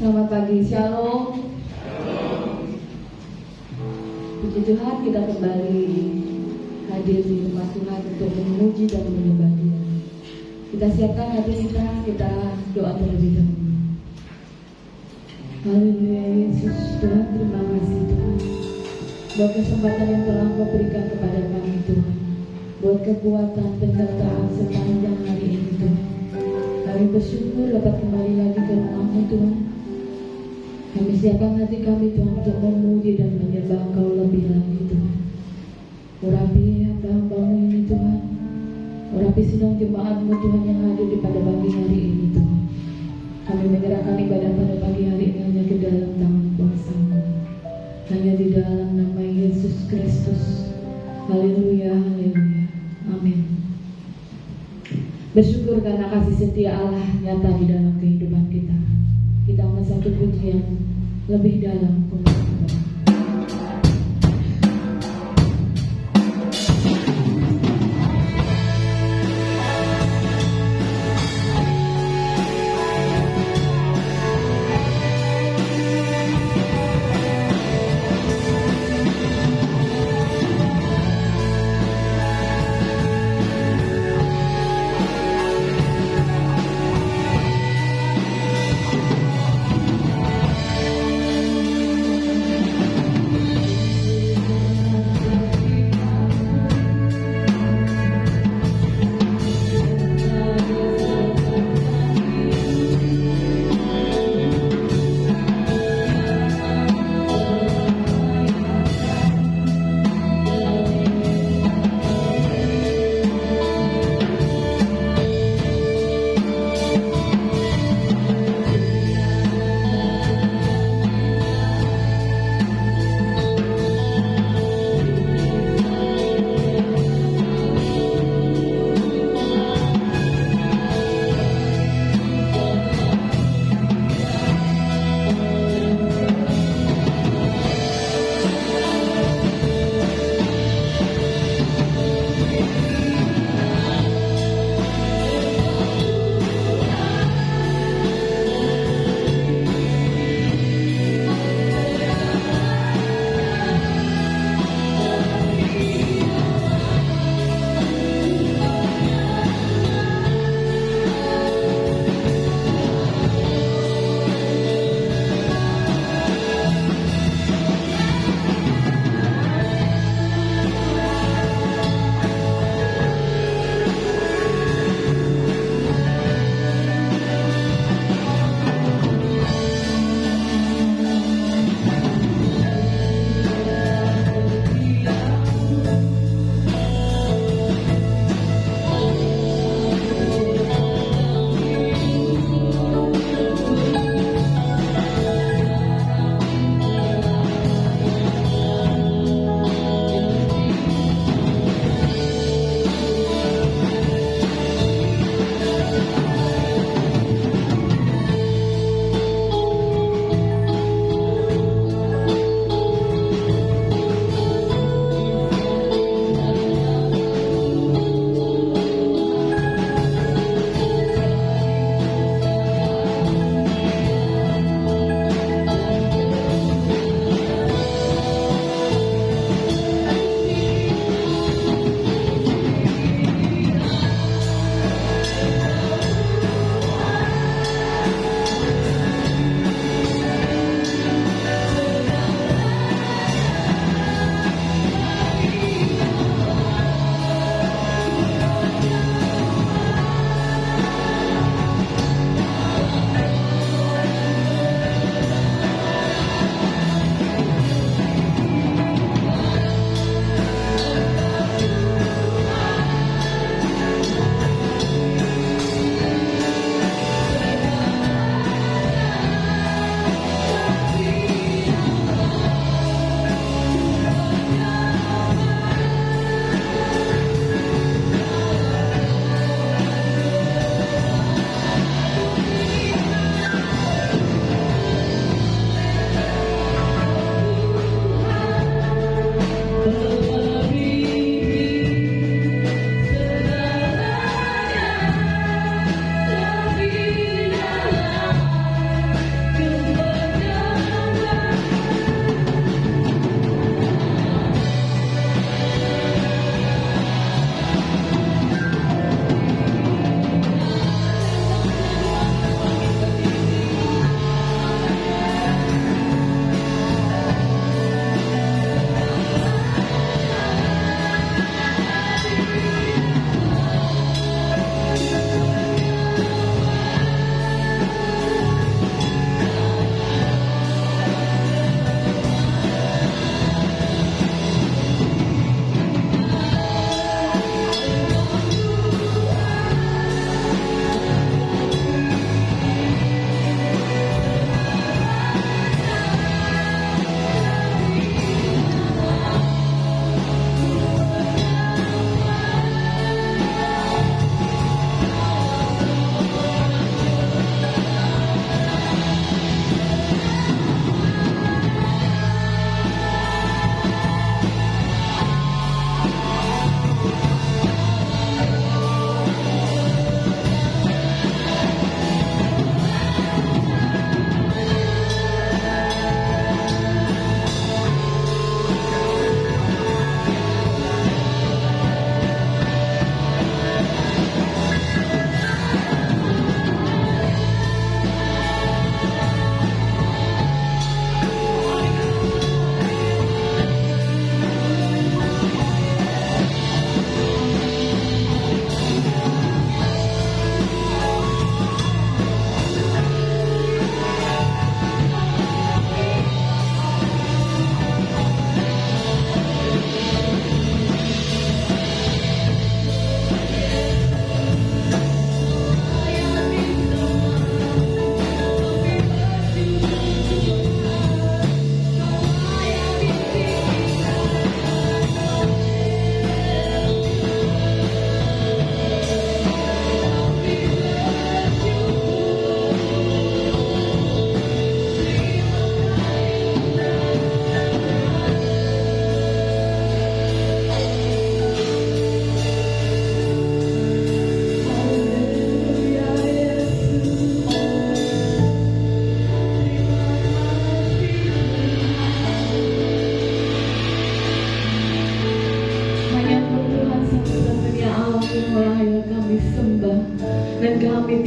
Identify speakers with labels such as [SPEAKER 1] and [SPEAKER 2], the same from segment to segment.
[SPEAKER 1] Selamat pagi, Shalom. Puji Tuhan, kita kembali hadir di rumah Tuhan untuk memuji dan menyembah Dia. Kita siapkan hati kita doa terlebih dahulu. Haleluya Yesus, Tuhan terima kasih Tuhan buat kesempatan yang telah Kau berikan kepada kami Tuhan, buat kekuatan penyertaan sepanjang hari ini Tuhan. Kami bersyukur dapat kembali lagi ke rumah-Mu Tuhan. Kami siapkan hati kami Tuhan untuk memuji dan menyembah Engkau lebih lagi Tuhan. Urapi hamba-Hamba-Mu ini Tuhan, urapi sidang jemaat-Mu Tuhan yang hadir di pada pagi hari ini Tuhan. Kami menyerahkan ibadah pada pagi hari ini hanya ke dalam tangan kuasa-Mu, hanya di dalam nama Yesus Kristus. Haleluya, haleluya, amin. Bersyukur karena kasih setia Allah nyata di dalam kehidupan kita. Kita angkat satu pujian lebih dalam untuk kita.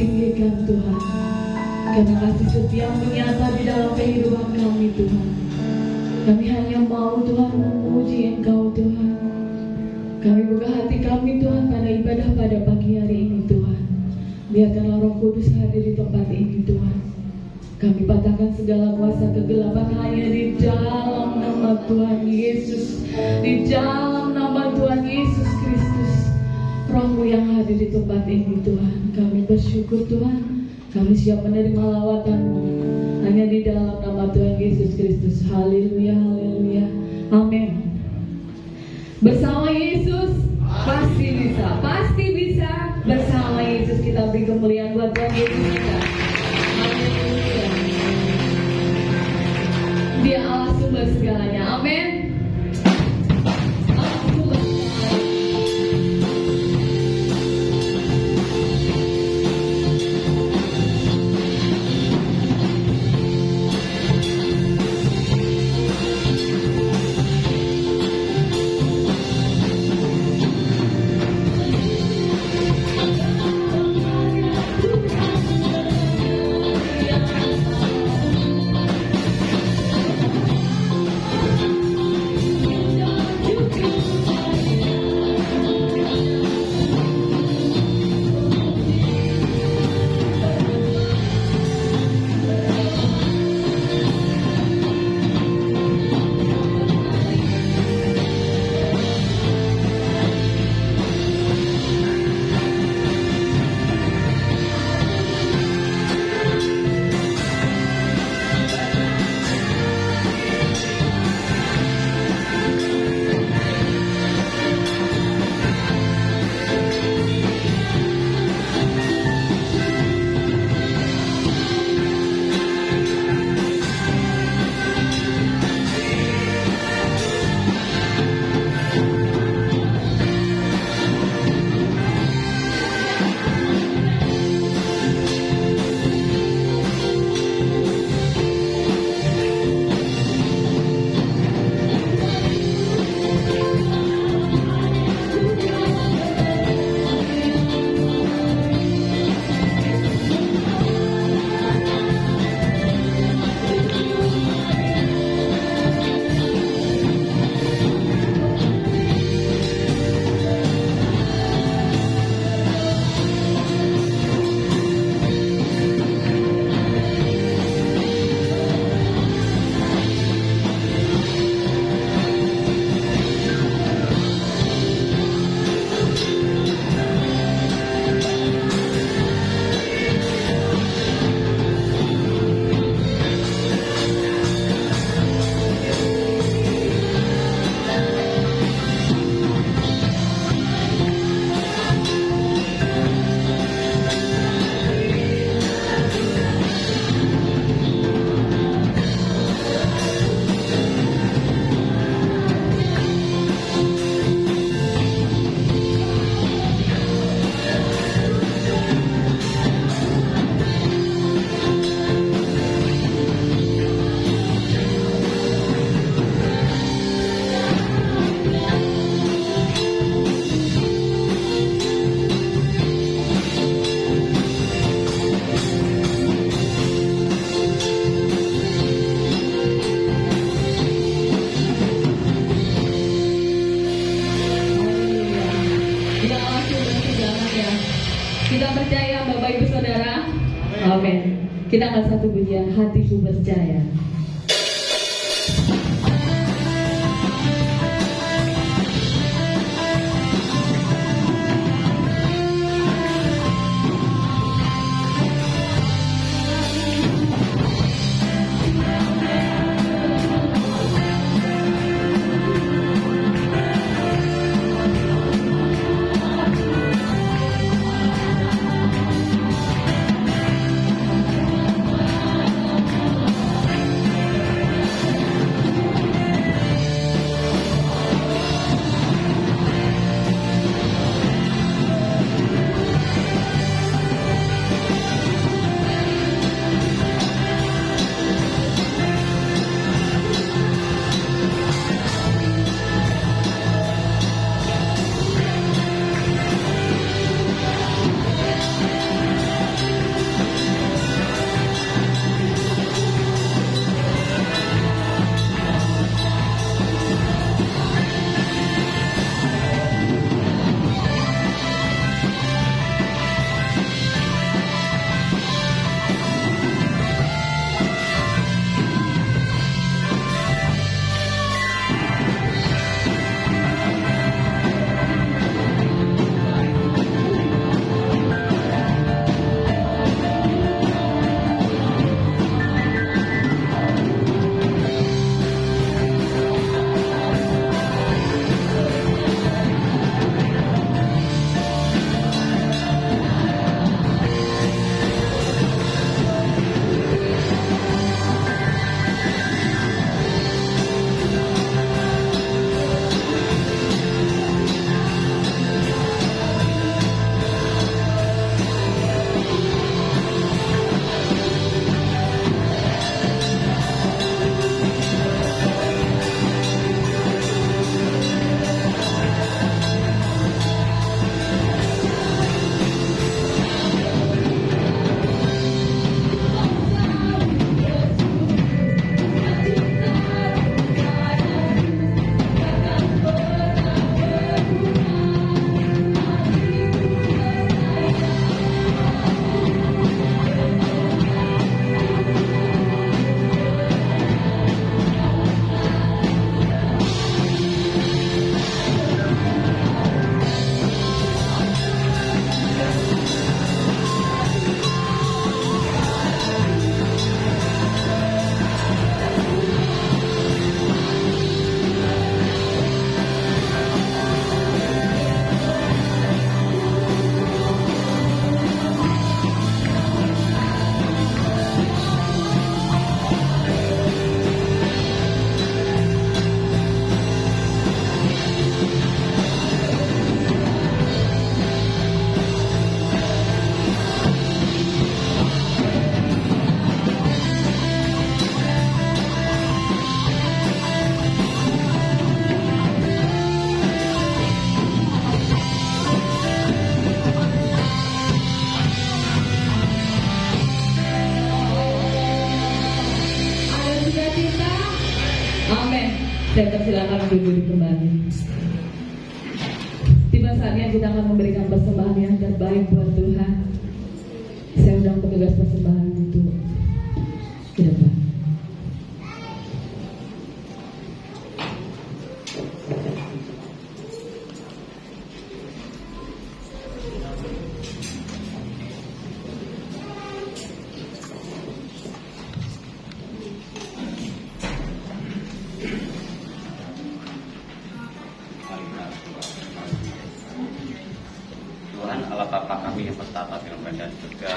[SPEAKER 1] tinggikan Tuhan, karena kasih setia menyata di dalam kehidupan kami Tuhan. Kami hanya mau Tuhan memuji Engkau Tuhan. Kami buka hati kami Tuhan pada ibadah pada pagi hari ini Tuhan. Biarkanlah Roh Kudus hadir di tempat ini Tuhan. Kami patahkan segala kuasa kegelapan hanya di dalam nama Tuhan Yesus. Di dalam nama Tuhan Yesus Kristus. Roh-Mu yang hadir di tempat ini Tuhan. Kami bersyukur Tuhan. Kami siap menerima lawatan-Mu. Hanya di dalam nama Tuhan Yesus Kristus. Haleluya, haleluya. Amin. Bersama Yesus pasti bisa. Pasti bisa. Bersama Yesus kita beri kemuliaan buat Tuhan Yesus kita. Haleluya. Dia Allah sumber segalanya. Amin. Allah sumber segalanya. Kita percaya Bapak Ibu Saudara. Amin. Kita akan satu pujian hatiku percaya. Saya persilakan berdiri kembali. Tiba saatnya kita akan memberikan persembahan yang terbaik buat Tuhan. Saya undang petugas persembahan itu ke depan.
[SPEAKER 2] Tuhan Allah Bapa kami yang bertata di langit dan surga,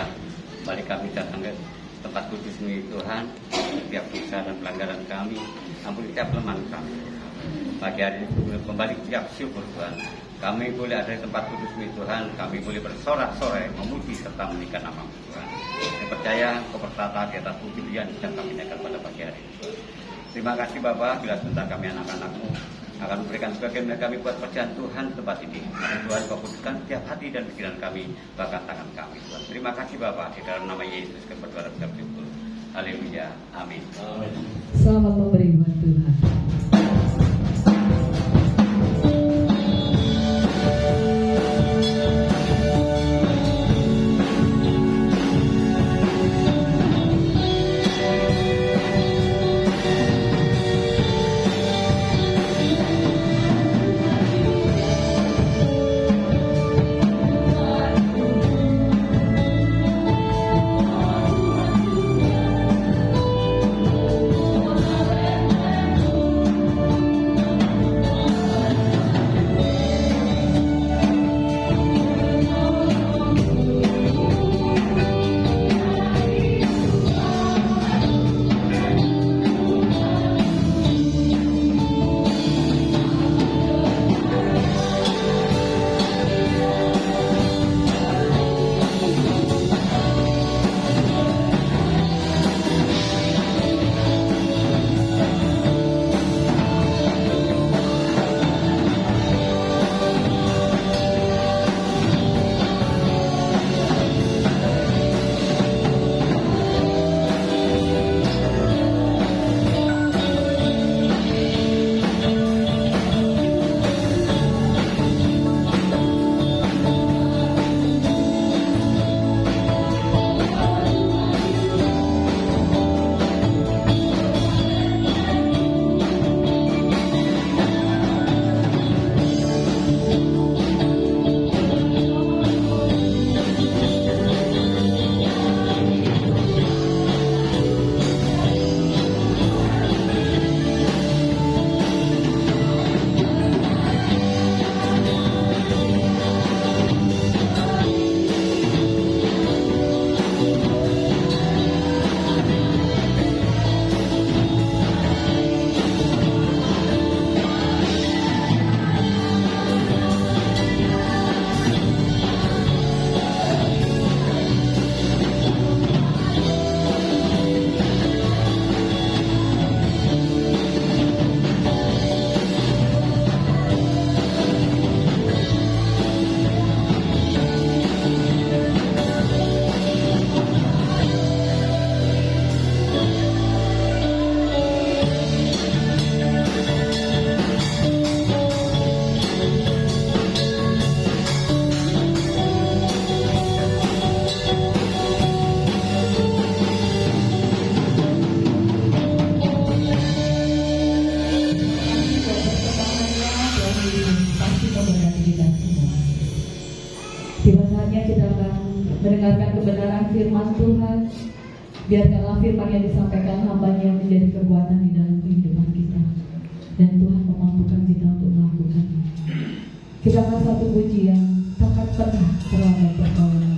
[SPEAKER 2] kembali kami datang ke tempat kudus-Mu Tuhan. Setiap dosa dan pelanggaran kami, ampuni setiap kelemahan kami. Pagi hari ini kembali siap syukur Tuhan, kami boleh ada di tempat kudus-Mu Tuhan. Kami boleh bersorak-sorai memuji serta meninggikan nama-Mu Tuhan. Saya percaya Kau bertata di atas pujian yang kami naikkan pada pagi hari ini Tuhan. Terima kasih Bapa, bila sebentar kami anak-anak-Mu akan memberikan sebagian dari kami buat pekerjaan Tuhan tempat ini. Karena Tuhan Kau kuduskan setiap hati dan pikiran kami, bahkan tangan kami Tuhan. Terima kasih Bapa, di dalam nama Yesus kami berdoa dan bersyukur. Haleluya, amin.
[SPEAKER 1] Selamat memberi buat Tuhan. mendengarkan kebenaran firman Tuhan. Biarkanlah firman yang disampaikan hamba-Nya menjadi kekuatan di dalam kehidupan kita, dan Tuhan memampukan kita untuk melakukannya. Kita akan satu pujian, takkan pernah terlambat pertolongan.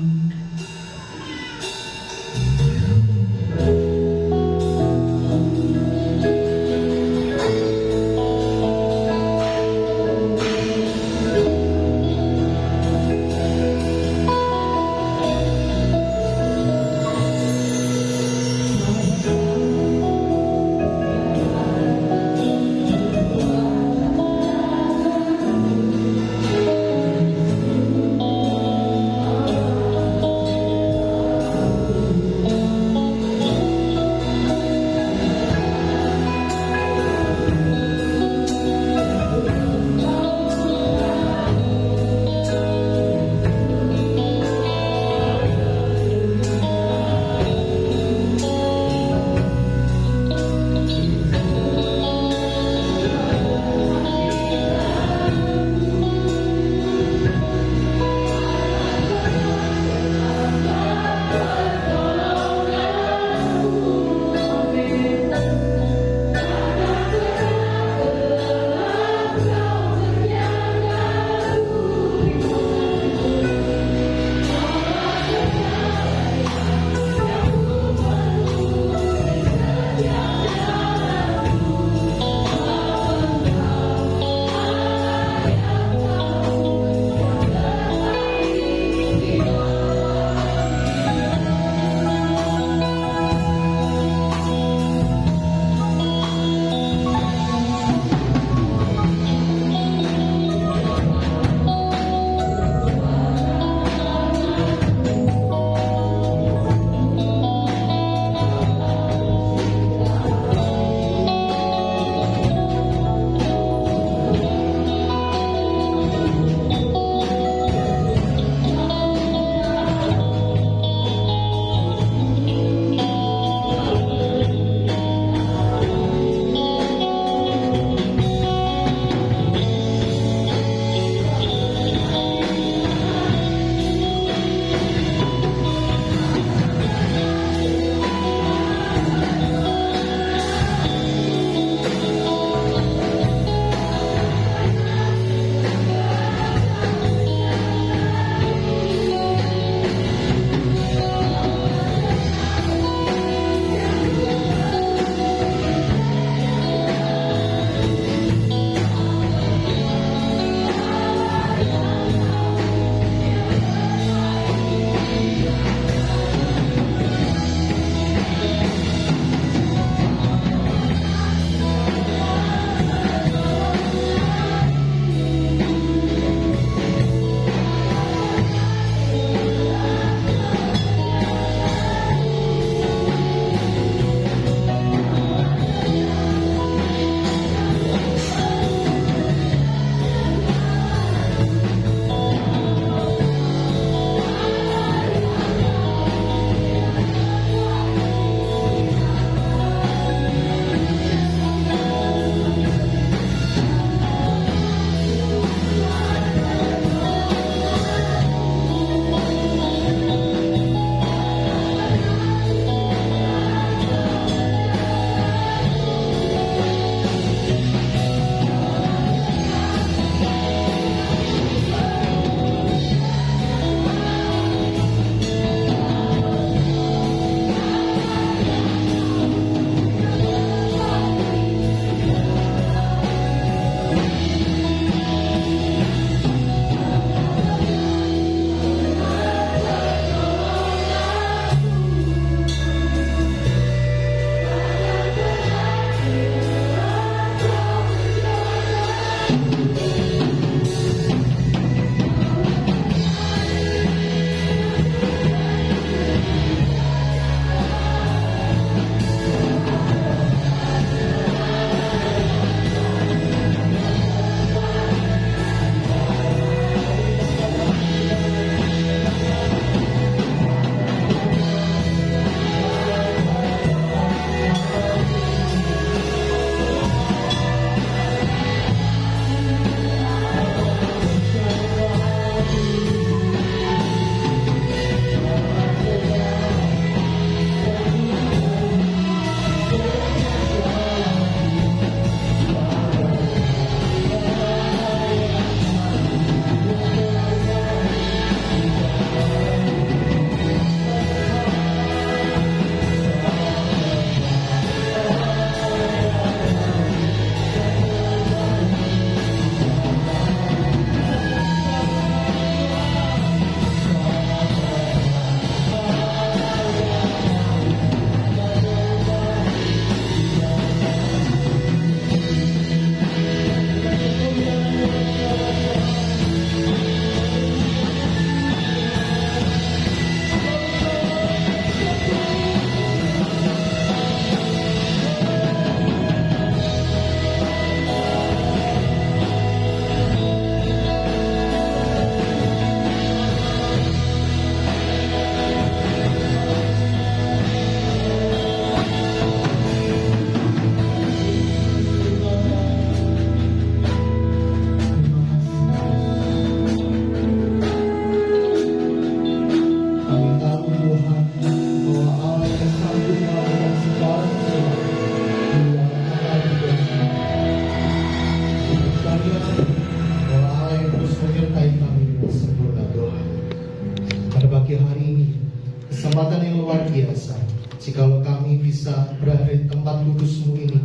[SPEAKER 3] biasa jikalau kami bisa berada di tempat kudus-Mu ini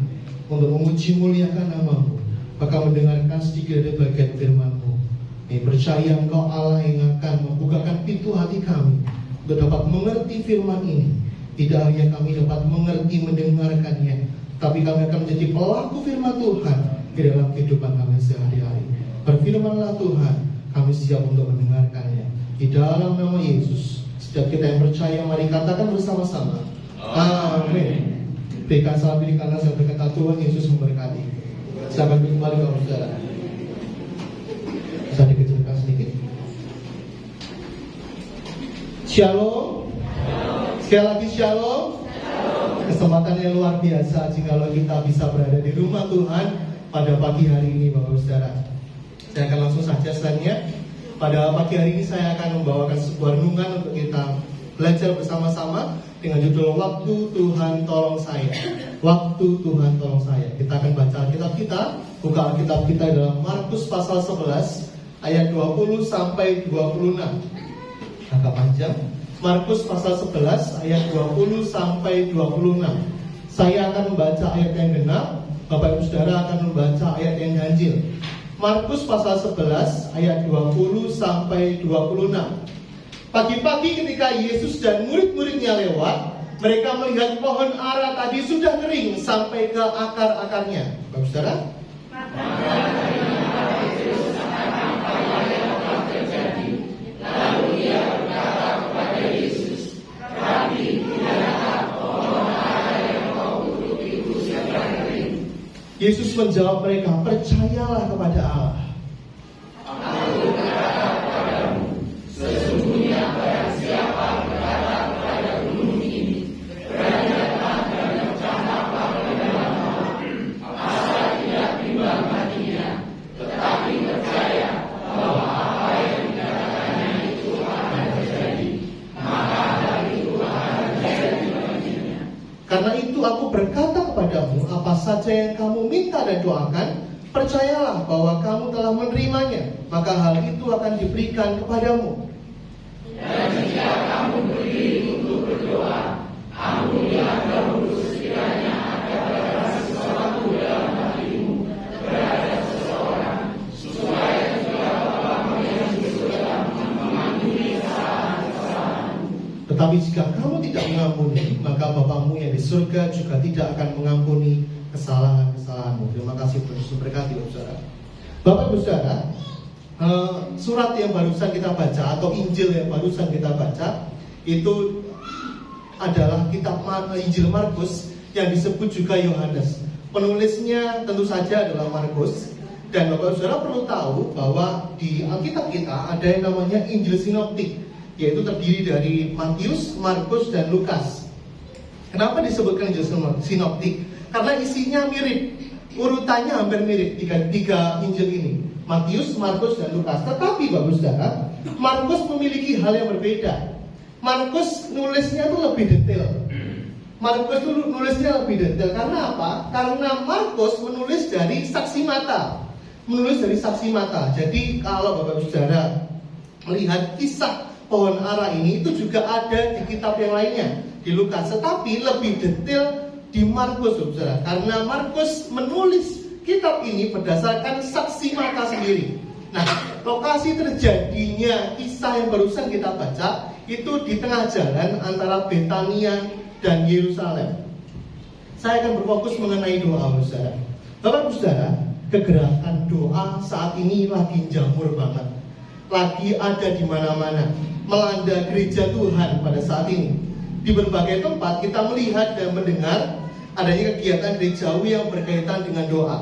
[SPEAKER 3] untuk memuji muliakan nama-Mu, maka mendengarkan sedikit dari bagian firman-Mu. Kami percaya Engkau Allah yang akan membukakan pintu hati kami untuk dapat mengerti firman ini. Tidak hanya kami dapat mengerti mendengarkannya, tapi kami akan menjadi pelaku firman Tuhan di dalam kehidupan kami sehari-hari. Berfirmanlah Tuhan, kami siap untuk mendengarkannya. Di dalam nama Yesus, setiap kita yang percaya, mari katakan bersama-sama, amin. Berikan salam diri kanan saya berkata, Tuhan Yesus memberkati. Silakan kembali ke saudara. Bisa dikecilkan sedikit. Shalom. Sekali lagi shalom. Kesempatan yang luar biasa jikalau kita bisa berada di rumah Tuhan pada pagi hari ini, Bapak Saudara. Saya akan langsung saja selanjutnya. Pada pagi hari ini saya akan membawakan sebuah renungan untuk kita belajar bersama-sama dengan judul Waktu Tuhan Tolong Saya. Waktu Tuhan Tolong Saya. Kita akan baca Alkitab kita, buka Alkitab kita dalam Markus pasal 11 ayat 20 sampai 26. Agak panjang. Markus pasal 11 ayat 20 sampai 26. Saya akan membaca ayat yang genap, Bapak Ibu Saudara akan membaca ayat yang ganjil. Markus pasal 11 ayat 20 sampai 26. Pagi-pagi ketika Yesus dan murid-muridnya lewat, mereka melihat pohon ara tadi sudah kering sampai ke akar-akarnya. Bapak Saudara? Yesus menjawab mereka, percayalah kepada Allah. Aku berkata kepadamu, sesungguhnya barang siapa berkata kepada gunung ini, beranjaklah dan tercampaklah ke dalam laut, asal tidak bimbang hatinya, tetapi percaya bahwa apa yang dikatakannya itu akan terjadi, maka hal itu akan terjadi baginya. Karena itu aku berkata kepadamu, apa saja yang kamu minta dan doakan, percayalah bahwa kamu telah menerimanya, maka hal itu akan diberikan kepadamu. Dan jika kamu berdiri untuk berdoa, ampunilah dahulu sekiranya ada berada sesuatu dalam hatimu terhadap seseorang, supaya juga Bapamu yang di surga mengampuni kesalahan-kesalahanmu. Tetapi jika kamu tidak mengampuni, maka Bapamu yang di surga juga tidak akan mengampuni kesalahan-kesalahanmu. Terima kasih, Tuhan berkati, Saudara. Bapak Ibu Saudara, surat yang barusan kita baca atau Injil yang barusan kita baca itu adalah kitab Injil Markus yang disebut juga Yohanes. Penulisnya tentu saja adalah Markus. Dan Bapak Saudara perlu tahu bahwa di Alkitab kita ada yang namanya Injil Sinoptik, yaitu terdiri dari Matius, Markus, dan Lukas. Kenapa disebutkan Injil Sinoptik? Karena isinya mirip, urutannya hampir mirip tiga Injil ini, Matius, Markus, dan Lukas. Tetapi Bapak Saudara, Markus memiliki hal yang berbeda. Markus nulisnya itu lebih detail. Markus itu nulisnya lebih detail. Karena apa? Karena Markus menulis dari saksi mata. Jadi kalau Bapak Saudara melihat kisah pohon ara ini, itu juga ada di kitab yang lainnya, di Lukas. Tetapi lebih detail di Markus, Saudara, karena Markus menulis kitab ini berdasarkan saksi mata sendiri. Nah, lokasi terjadinya kisah yang barusan kita baca itu di tengah jalan antara Betania dan Yerusalem. Saya akan berfokus mengenai doa, Saudara. Bapak Saudara, kegerakan doa saat ini lagi jamur banget, lagi ada di mana-mana, melanda gereja Tuhan pada saat ini. Di berbagai tempat kita melihat dan mendengar adanya kegiatan gerejawi yang berkaitan dengan doa.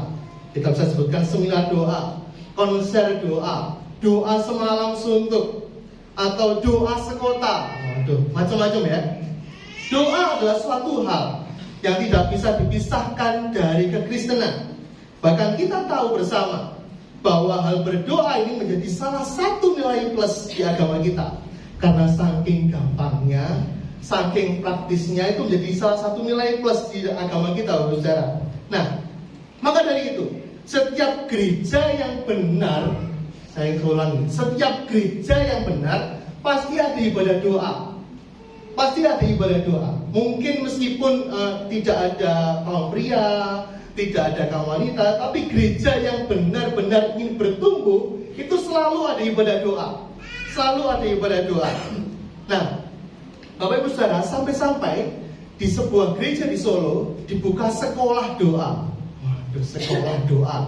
[SPEAKER 3] Kita bisa sebutkan seminar doa, konser doa, doa semalam suntuk, atau doa sekota. Waduh, macam-macam ya. Doa adalah suatu hal yang tidak bisa dipisahkan dari kekristenan. Bahkan kita tahu bersama bahwa hal berdoa ini menjadi salah satu nilai plus di agama kita. Karena saking gampangnya, saking praktisnya, itu menjadi salah satu nilai plus di agama kita, Saudara. Nah, maka dari itu, setiap gereja yang benar, saya ulangi, setiap gereja yang benar pasti ada ibadah doa. pasti ada ibadah doa. Mungkin meskipun tidak ada kaum pria, tidak ada kaum wanita, tapi gereja yang benar-benar ingin bertumbuh itu selalu ada ibadah doa. Selalu ada ibadah doa. Nah, Bapak Ibu Saudara, sampai-sampai di sebuah gereja di Solo dibuka sekolah doa. Waduh, sekolah doa.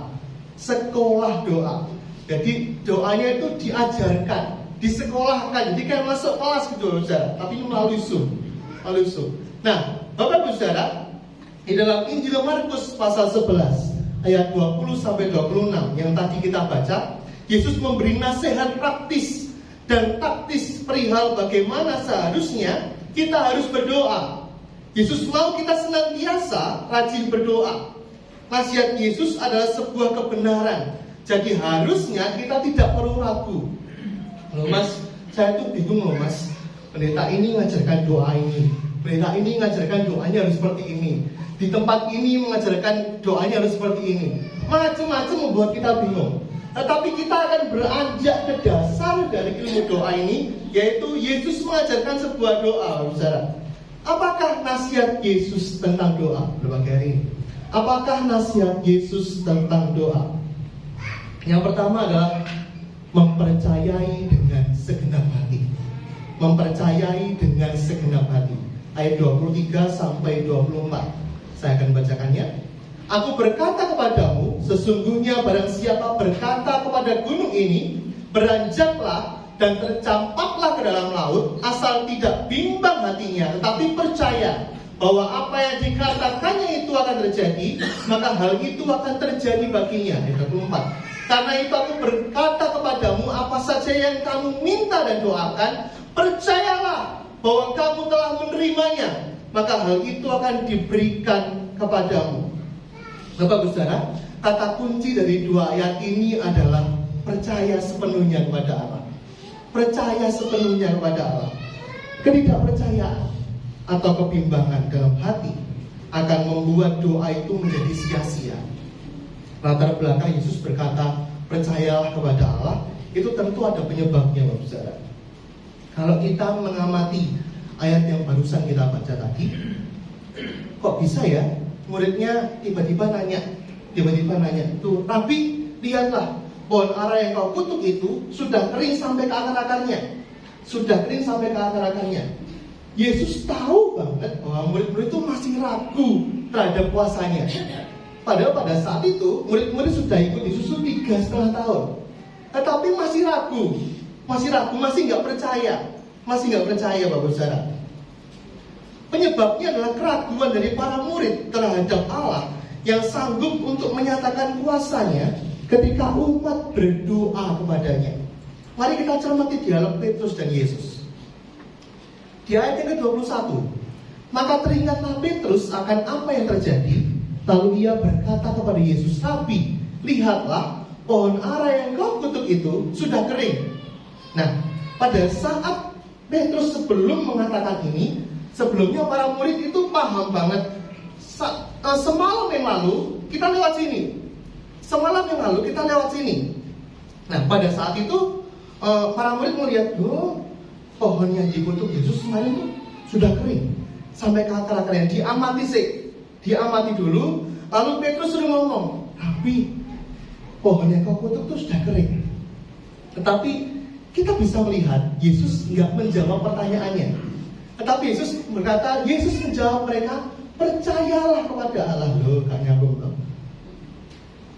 [SPEAKER 3] Sekolah doa. Jadi doanya itu diajarkan, disekolahkan. Jadi kan masuk kelas gitu loh, Saudara. Tapi melalui Zoom. Nah, Bapak Ibu Saudara, di dalam Injil Markus pasal 11 ayat 20 sampai 26 yang tadi kita baca, Yesus memberi nasihat praktis dan taktis perihal bagaimana seharusnya kita harus berdoa. Yesus mau kita senantiasa rajin berdoa. Nasihat Yesus adalah sebuah kebenaran. Jadi harusnya kita tidak perlu ragu. Loh Mas, saya tuh bingung loh Mas. Pendeta ini mengajarkan doa ini, pendeta ini mengajarkan doanya harus seperti ini, di tempat ini mengajarkan doanya harus seperti ini. Macam-macam membuat kita bingung. Tetapi kita akan beranjak ke dasar dari ilmu doa ini, yaitu Yesus mengajarkan sebuah doa, saudara. Apakah nasihat Yesus tentang doa? Berbagai hari ini. Apakah nasihat Yesus tentang doa? Yang pertama adalah mempercayai dengan segenap hati. Mempercayai dengan segenap hati. Ayat 23 sampai 24. Saya akan bacakannya. Aku berkata kepadamu, sesungguhnya barang siapa berkata kepada gunung ini, beranjaklah dan tercampaklah ke dalam laut, asal tidak bimbang hatinya, tetapi percaya bahwa apa yang dikatakannya itu akan terjadi, maka hal itu akan terjadi baginya. Ayat 24. Karena itu aku berkata kepadamu, apa saja yang kamu minta dan doakan, percayalah bahwa kamu telah menerimanya, maka hal itu akan diberikan kepadamu. Bapak Saudara, kata kunci dari dua ayat ini adalah percaya sepenuhnya kepada Allah. Percaya sepenuhnya kepada Allah. Ketidakpercayaan atau kebimbangan dalam hati akan membuat doa itu menjadi sia-sia. Latar belakang Yesus berkata, percayalah kepada Allah, itu tentu ada penyebabnya, Bapak Saudara. Kalau kita mengamati ayat yang barusan kita baca tadi, kok bisa ya muridnya tiba-tiba nanya, tuh, tapi lihatlah, pohon ara yang kau kutuk itu sudah kering sampai ke akar-akarnya. Yesus tahu banget bahwa murid-murid itu masih ragu terhadap puasanya. Padahal pada saat itu murid-murid sudah ikut Yesus 3,5 tahun, tetapi masih ragu, masih nggak percaya, Bapak Saudara. Penyebabnya adalah keraguan dari para murid terhadap Allah yang sanggup untuk menyatakan kuasanya ketika umat berdoa kepadanya. Mari kita cermati dialog Petrus dan Yesus. Di ayat yang ke-21, maka teringatlah Petrus akan apa yang terjadi. Lalu ia berkata kepada Yesus, Rabi, lihatlah, pohon ara yang kau kutuk itu sudah kering. Nah, pada saat Petrus sebelum mengatakan ini, sebelumnya para murid itu paham banget. Semalam yang lalu kita lewat sini. Nah, pada saat itu para murid melihat, pohon yang dikutuk Yesus kemarin itu sudah kering sampai ke akar-akarnya. Diamati dulu. Lalu Petrus suruh ngomong, Rabi, pohon yang kau kutuk itu sudah kering. Tetapi kita bisa melihat Yesus nggak menjawab pertanyaannya. Tetapi Yesus berkata, Yesus menjawab mereka, percayalah kepada Allah. Loh, gak nyambung loh.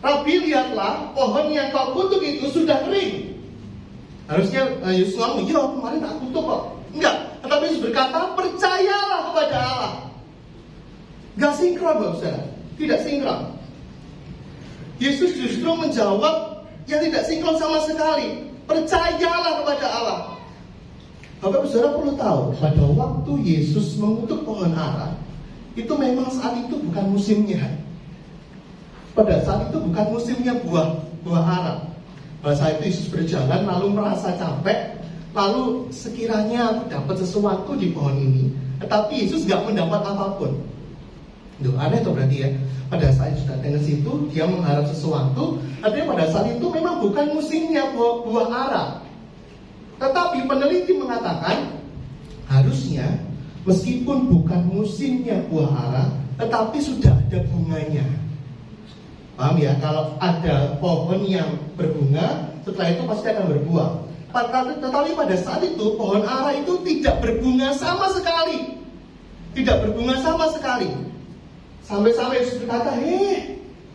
[SPEAKER 3] Rabi, lihatlah, pohon yang kau kutuk itu sudah kering. Harusnya Yesus ngomong, ya kemarin tak kutuk kok. Enggak, tetapi Yesus berkata, percayalah kepada Allah. Gak sinkron, Bapak Saudara. Tidak sinkron. Yesus justru menjawab yang tidak sinkron sama sekali. Percayalah kepada Allah. Bapak Saudara perlu tahu, pada waktu Yesus mengutuk pohon ara, itu memang saat itu bukan musimnya. Pada saat itu bukan musimnya buah ara. Pada saat itu Yesus berjalan lalu merasa capek, lalu sekiranya aku dapat sesuatu di pohon ini, tetapi Yesus gak mendapat apapun. Duh, aneh tuh berarti ya. Pada saat Yesus datang ke situ, dia mengharap sesuatu, artinya pada saat itu memang bukan musimnya buah ara. Tetapi peneliti mengatakan harusnya Meskipun bukan musimnya buah ara, tetapi sudah ada bunganya. Paham ya? Kalau ada pohon yang berbunga, setelah itu pasti akan berbuah. Tetapi pada saat itu pohon ara itu tidak berbunga sama sekali. Tidak berbunga sama sekali. Sampai-sampai Yesus berkata,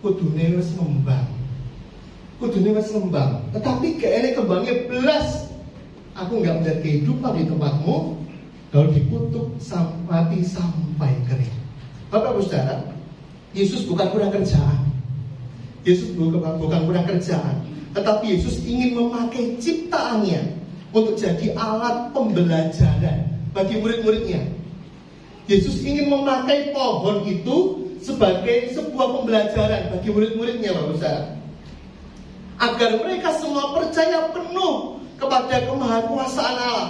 [SPEAKER 3] kudune wis ngembang. Kudune wis ngembang. Tetapi kayaknya kembangnya belas. Aku nggak melihat kehidupan di tempatmu. Lalu dikutuk mati sampai kering. Bapak Ibu Saudara, Yesus bukan kurang kerjaan. Yesus bukan kurang kerjaan, tetapi Yesus ingin memakai ciptaannya untuk jadi alat pembelajaran bagi murid-muridnya. Yesus ingin memakai pohon itu sebagai sebuah pembelajaran bagi murid-muridnya, Bapak Saudara, agar mereka semua percaya penuh kepada kemahakuasaan Allah.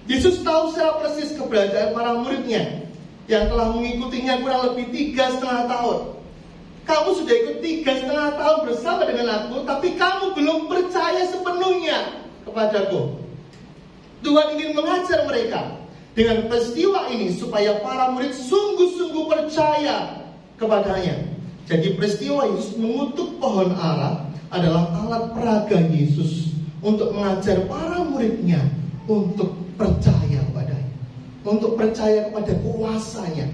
[SPEAKER 3] Yesus tahu secara persis keberadaan para muridnya yang telah mengikutinya kurang lebih 3,5 tahun. Kamu sudah ikut 3,5 tahun bersama dengan aku, tapi kamu belum percaya sepenuhnya kepadaku. Tuhan ingin mengajar mereka dengan peristiwa ini supaya para murid sungguh-sungguh percaya kepadanya. Jadi peristiwa Yesus mengutuk pohon ara adalah alat peraga Yesus untuk mengajar para muridnya untuk percaya kepadanya, untuk percaya kepada kuasanya.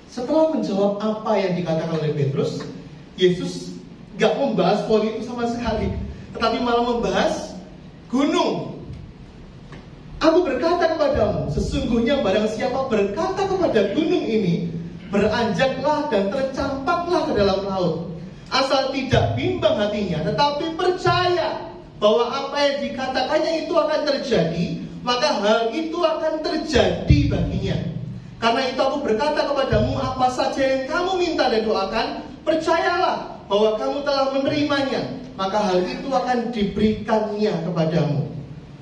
[SPEAKER 3] Setelah menjawab apa yang dikatakan oleh Petrus, Yesus gak membahas poin itu sama sekali, tetapi malah membahas gunung. Aku berkata kepadamu, sesungguhnya barang siapa berkata kepada gunung ini, beranjaklah dan tercampaklah ke dalam laut, asal tidak bimbang hatinya, tetapi percaya bahwa apa yang dikatakannya itu akan terjadi, maka hal itu akan terjadi baginya. Karena itu aku berkata kepadamu, apa saja yang kamu minta dan doakan, percayalah bahwa kamu telah menerimanya, maka hal itu akan diberikannya kepadamu.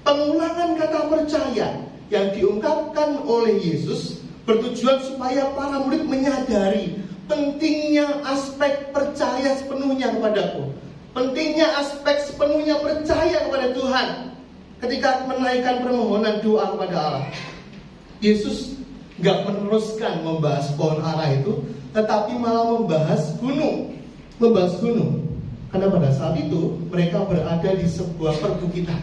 [SPEAKER 3] Pengulangan kata percaya yang diungkapkan oleh Yesus bertujuan supaya para murid menyadari pentingnya aspek percaya sepenuhnya kepadaku, pentingnya aspek sepenuhnya percaya kepada Tuhan ketika menaikkan permohonan doa kepada Allah. Yesus gak meneruskan membahas pohon ara itu, tetapi malah membahas gunung. Karena pada saat itu mereka berada di sebuah perbukitan.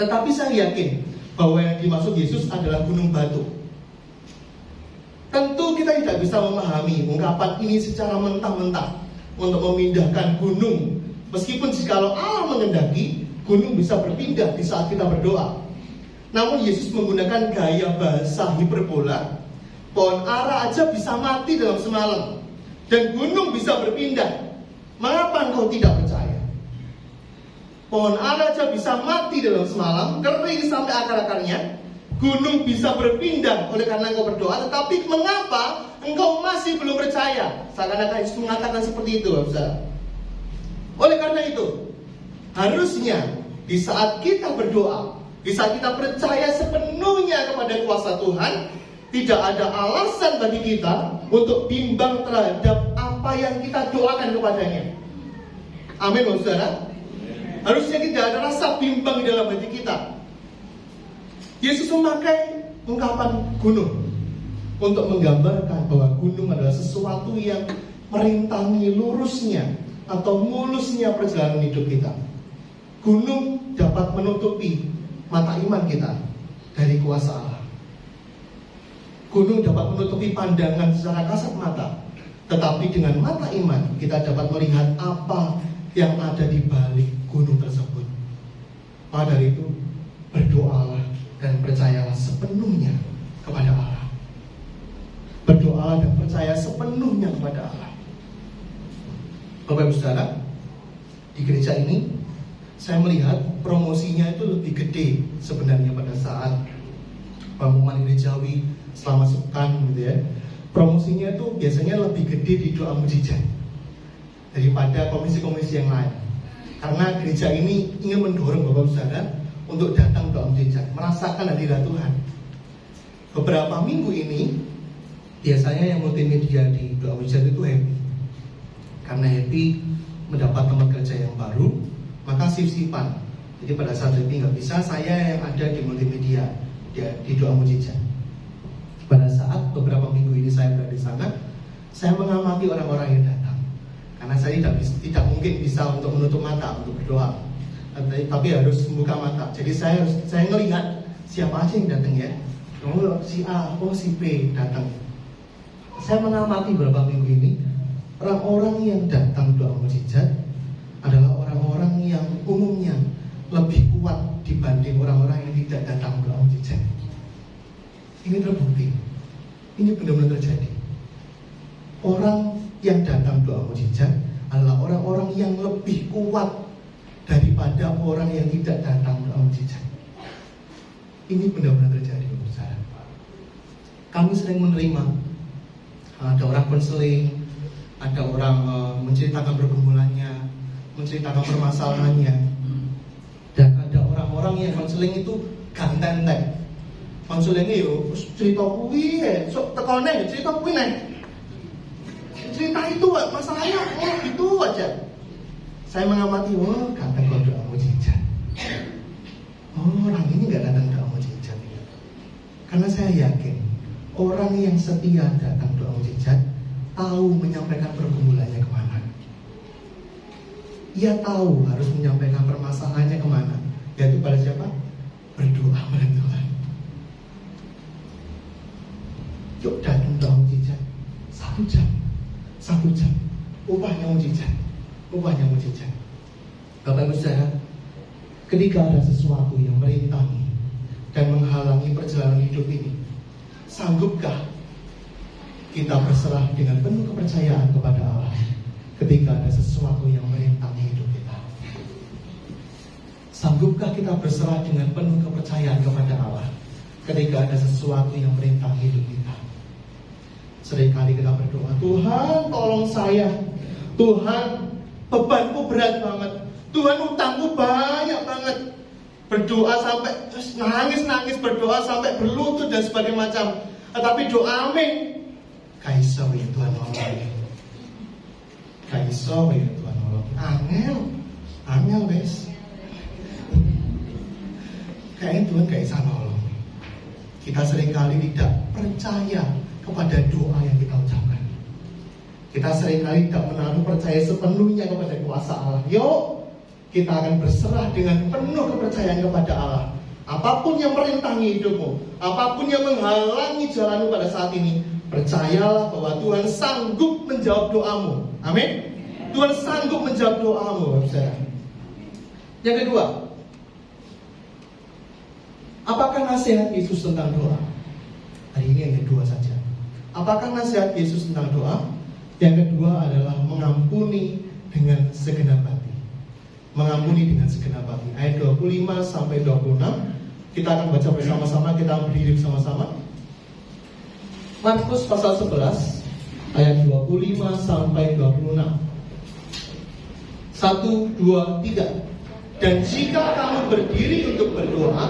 [SPEAKER 3] Tetapi saya yakin bahwa yang dimaksud Yesus adalah gunung batu. Tentu kita tidak bisa memahami ungkapan ini secara mentah-mentah untuk memindahkan gunung. Meskipun jikalau Allah mengendaki, gunung bisa berpindah di saat kita berdoa. Namun Yesus menggunakan gaya bahasa hiperbola. Pohon ara aja bisa mati dalam semalam, dan gunung bisa berpindah. Mengapa engkau tidak percaya? Pohon ara aja bisa mati dalam semalam, kering sampai akar-akarnya. Gunung bisa berpindah oleh karena engkau berdoa. Tetapi mengapa engkau masih belum percaya? Seakan-akan Yesus mengatakan seperti itu, Bapak. Oleh karena itu, harusnya di saat kita berdoa, di saat kita percaya sepenuhnya kepada kuasa Tuhan, tidak ada alasan bagi kita untuk bimbang terhadap apa yang kita doakan kepadanya. Amin, saudara. Harusnya tidak ada rasa bimbang di dalam hati kita. Yesus memakai ungkapan gunung untuk menggambarkan bahwa gunung adalah sesuatu yang merintangi lurusnya atau mulusnya perjalanan hidup kita. Gunung dapat menutupi mata iman kita dari kuasa Allah. Gunung dapat menutupi pandangan secara kasat mata, tetapi dengan mata iman kita dapat melihat apa yang ada di balik gunung tersebut. Maka dari itu, berdoalah dan percayalah sepenuhnya kepada Allah. Berdoalah dan percaya sepenuhnya kepada Allah. Bapak Ibu Saudara, di gereja ini saya melihat promosinya itu lebih gede sebenarnya pada saat pengumuman gerejawi selama sepekan gitu ya. Promosinya itu biasanya lebih gede di doa mujizat daripada komisi-komisi yang lain. Karena gereja ini ingin mendorong Bapak Saudara untuk datang doa mujizat, merasakan hadirat Tuhan. Beberapa minggu ini biasanya yang multimedia di doa mujizat itu happy. Karena happy mendapat tempat kerja yang baru, maka sip-sipan. Jadi pada saat happy nggak bisa, saya yang ada di multimedia, ya di doa mujizat. Pada saat beberapa minggu ini saya berada di sana, saya mengamati orang-orang yang datang. Karena saya tidak mungkin bisa untuk menutup mata untuk berdoa, tapi harus membuka mata. Jadi saya melihat siapa aja yang datang ya. Oh si A, oh si B datang. Saya mengamati beberapa minggu ini, orang-orang yang datang doa mujizat adalah orang-orang yang umumnya lebih kuat dibanding orang-orang yang tidak datang doa mujizat. Ini terbukti, ini benar-benar terjadi. Orang yang datang doa mujizat adalah orang-orang yang lebih kuat daripada orang yang tidak datang doa mujizat. Ini benar-benar terjadi, saudara. Kami sering menerima ada orang konseling, ada orang menceritakan pergumulannya, menceritakan permasalahannya, dan ada orang-orang yang konseling itu ganten-ganten. Konselingnya yo cerita kuwi sok tekone cerita kuwi nek. Cerita itu masalahnya gitu aja. Saya mengamati, datang ke doa mujizat. Orang ini nggak datang doa mujizat. Karena saya yakin orang yang setia datang doa mujizat tahu menyampaikan pergumulannya kemana. Ia tahu harus menyampaikan permasalahannya kemana. Yaitu pada siapa? Berdoa pada Tuhan. Yuk datang doa mujizat 1 jam. 1 jam. Upahnya mujizat. Bapak Ibu Saudara, ketika ada sesuatu yang merintangi dan menghalangi perjalanan hidup ini, sanggupkah kita berserah dengan penuh kepercayaan kepada Allah ketika ada sesuatu yang merintangi hidup kita? Sanggupkah kita berserah dengan penuh kepercayaan kepada Allah ketika ada sesuatu yang merintangi hidup kita? Seringkali kita berdoa, Tuhan tolong saya, Tuhan bebanku berat banget, Tuhan utangku banyak banget. Berdoa sampai nangis, berdoa sampai berlutut dan sebagainya macam. Tetapi doa amin, kaiso ya Tuhan nolong, kaiso ya Tuhan nolong. Angel guys. Kayaknya Tuhan gak bisa nolong. Kita seringkali tidak percaya kepada doa yang kita ucapkan. Kita seringkali tidak menaruh percaya sepenuhnya kepada kuasa Allah. Yuk, kita akan berserah dengan penuh kepercayaan kepada Allah. Apapun yang merintangi hidupmu, apapun yang menghalangi jalanmu pada saat ini, percayalah bahwa Tuhan sanggup menjawab doamu. Amin. Tuhan sanggup menjawab doamu, saudara. Yang kedua, apakah nasihat Yesus tentang doa? Hari ini yang kedua saja. Apakah nasihat Yesus tentang doa? Yang kedua adalah mengampuni dengan segenap hati. Mengampuni dengan segenap hati. Ayat 25 sampai 26. Kita akan baca bersama-sama, kita berdiri bersama-sama. Markus pasal 11 ayat 25 sampai 26. 1, 2, 3. Dan jika kamu berdiri untuk berdoa,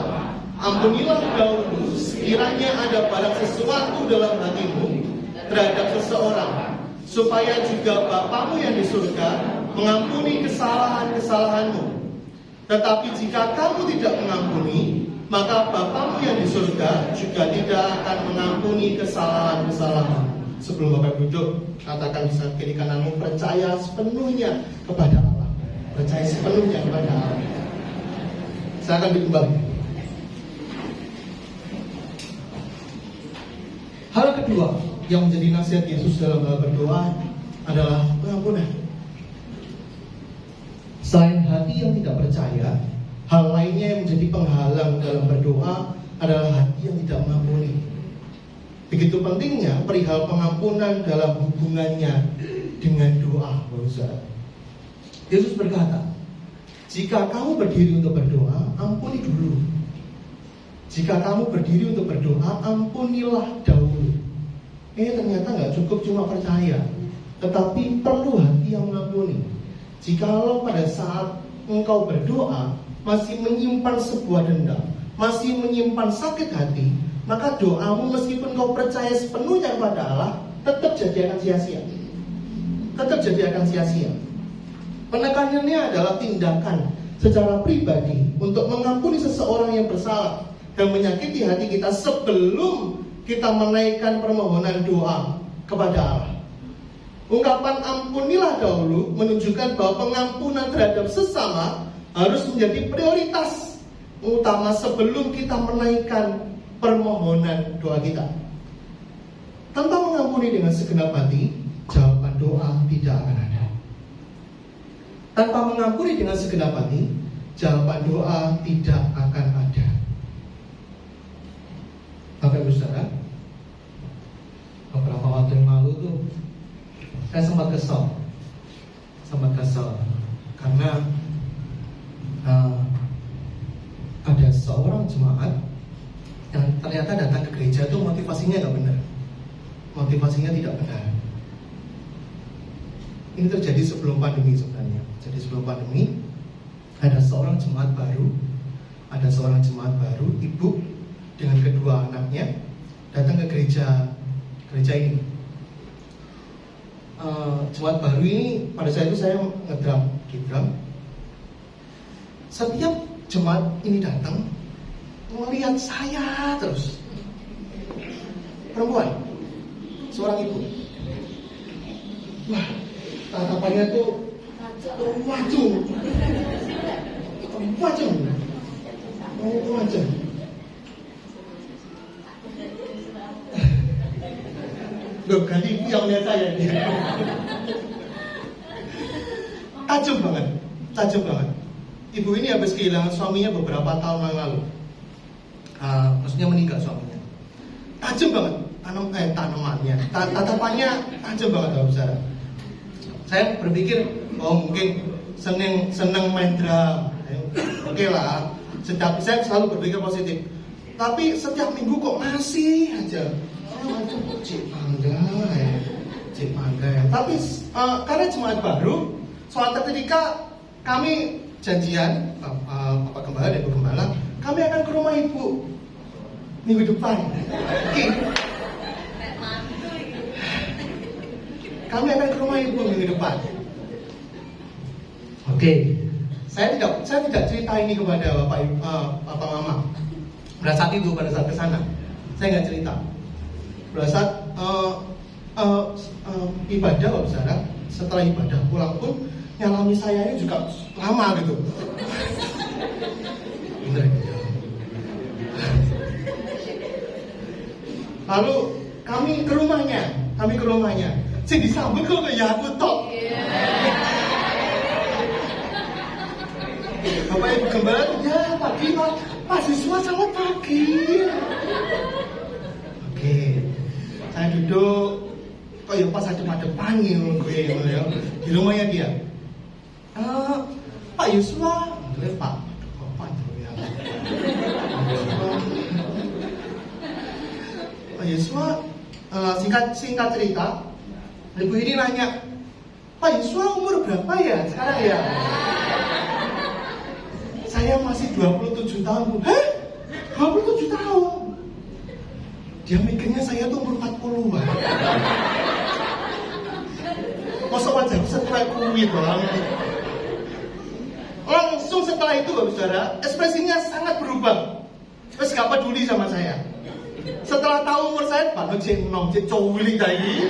[SPEAKER 3] ampunilah dahulu sekiranya ada barang sesuatu dalam hatimu terhadap seseorang, supaya juga Bapamu yang di surga mengampuni kesalahan-kesalahanmu. Tetapi jika kamu tidak mengampuni, maka Bapamu yang di surga juga tidak akan mengampuni kesalahan-kesalahanmu. Sebelum Bapak duduk, katakan bisa kiri kananmu, percaya sepenuhnya kepada Allah. Percaya sepenuhnya kepada Allah. Saya akan dikembali. Hal kedua yang menjadi nasihat Yesus dalam hal berdoa adalah pengampunan. Selain hati yang tidak percaya, hal lainnya yang menjadi penghalang dalam berdoa adalah hati yang tidak mengampuni. Begitu pentingnya perihal pengampunan dalam hubungannya dengan doa, Bapak. Yesus berkata, jika kamu berdiri untuk berdoa, ampuni dulu. Jika kamu berdiri untuk berdoa, ampunilah dahulu. Ternyata nggak cukup cuma percaya, tetapi perlu hati yang mengampuni. Jikalau pada saat engkau berdoa masih menyimpan sebuah dendam, masih menyimpan sakit hati, maka doamu meskipun kau percaya sepenuhnya kepada Allah, tetap jadi akan sia-sia. Tetap jadi akan sia-sia. Penekanannya adalah tindakan secara pribadi untuk mengampuni seseorang yang bersalah. dan menyakiti hati kita sebelum kita menaikkan permohonan doa kepada Allah. Ungkapan ampunilah dahulu menunjukkan bahwa pengampunan terhadap sesama harus menjadi prioritas utama sebelum kita menaikkan permohonan doa kita. Tanpa mengampuni dengan segenap hati, jawaban doa tidak akan ada. Tanpa mengampuni dengan segenap hati, jawaban doa tidak akan ada. Bapak Ibu Saudara, beberapa waktu yang lalu tuh saya sempat kesal karena ada seorang jemaat yang ternyata datang ke gereja itu motivasinya nggak benar, motivasinya tidak benar. Ini terjadi sebelum pandemi sebenarnya. Jadi sebelum pandemi ada seorang jemaat baru, ibu dengan kedua anaknya datang ke gereja ini. Jemaat baru ini pada saat itu saya ngedrum. Setiap jemaat ini datang melihat saya terus. Perempuan, seorang ibu. Wah, tatapannya tuh wajung. Loh, ganti ibu yang melihat saya ini. Tajam banget. Ibu ini habis kehilangan suaminya beberapa tahun yang lalu. Maksudnya meninggal suaminya. Tajam banget tanamannya, tatapannya tajam banget Bapak Saudara. Saya berpikir, mungkin seneng main drum. Oke lah, saya selalu berpikir positif. Tapi setiap minggu kok masih aja Cik Mangga ya. Tapi karena jemaat baru, suatu ketika kami janjian, Bapak Gembala dan Ibu Gembala, kami akan ke rumah Ibu minggu depan. Oke. Kami akan ke rumah Ibu minggu depan. Oke. Saya tidak cerita ini kepada Bapak Mama. Pada saat ke sana, saya nggak cerita. Pada saat ibadah, Bapak Saudara, setelah ibadah pulang pun nyalami saya ini juga lama gitu. Bener gitu. Lalu kami ke rumahnya. Sing disambut kok kayak aku tok. Bapak Ibu Gembala, ya pagi Pak siswa selamat pagi. Oke, saya duduk. Kok ya pas ada depan gue ya di rumahnya dia. Pak Yuswa, Pak. Pak Yuswa, singkat cerita, ibu ini nanya, Pak Yuswa umur berapa ya sekarang ya? Saya masih 27 tahun, Bu. Hah? 27 tahun? Dia mikirnya saya tuh umur 40-an. Masa wajah setelah kuwi banget. Langsung setelah itu, Bapak Saudara, ekspresinya sangat berubah. Terus gak peduli sama saya. Setelah tahu umur saya, Pak Cek cowili tadi.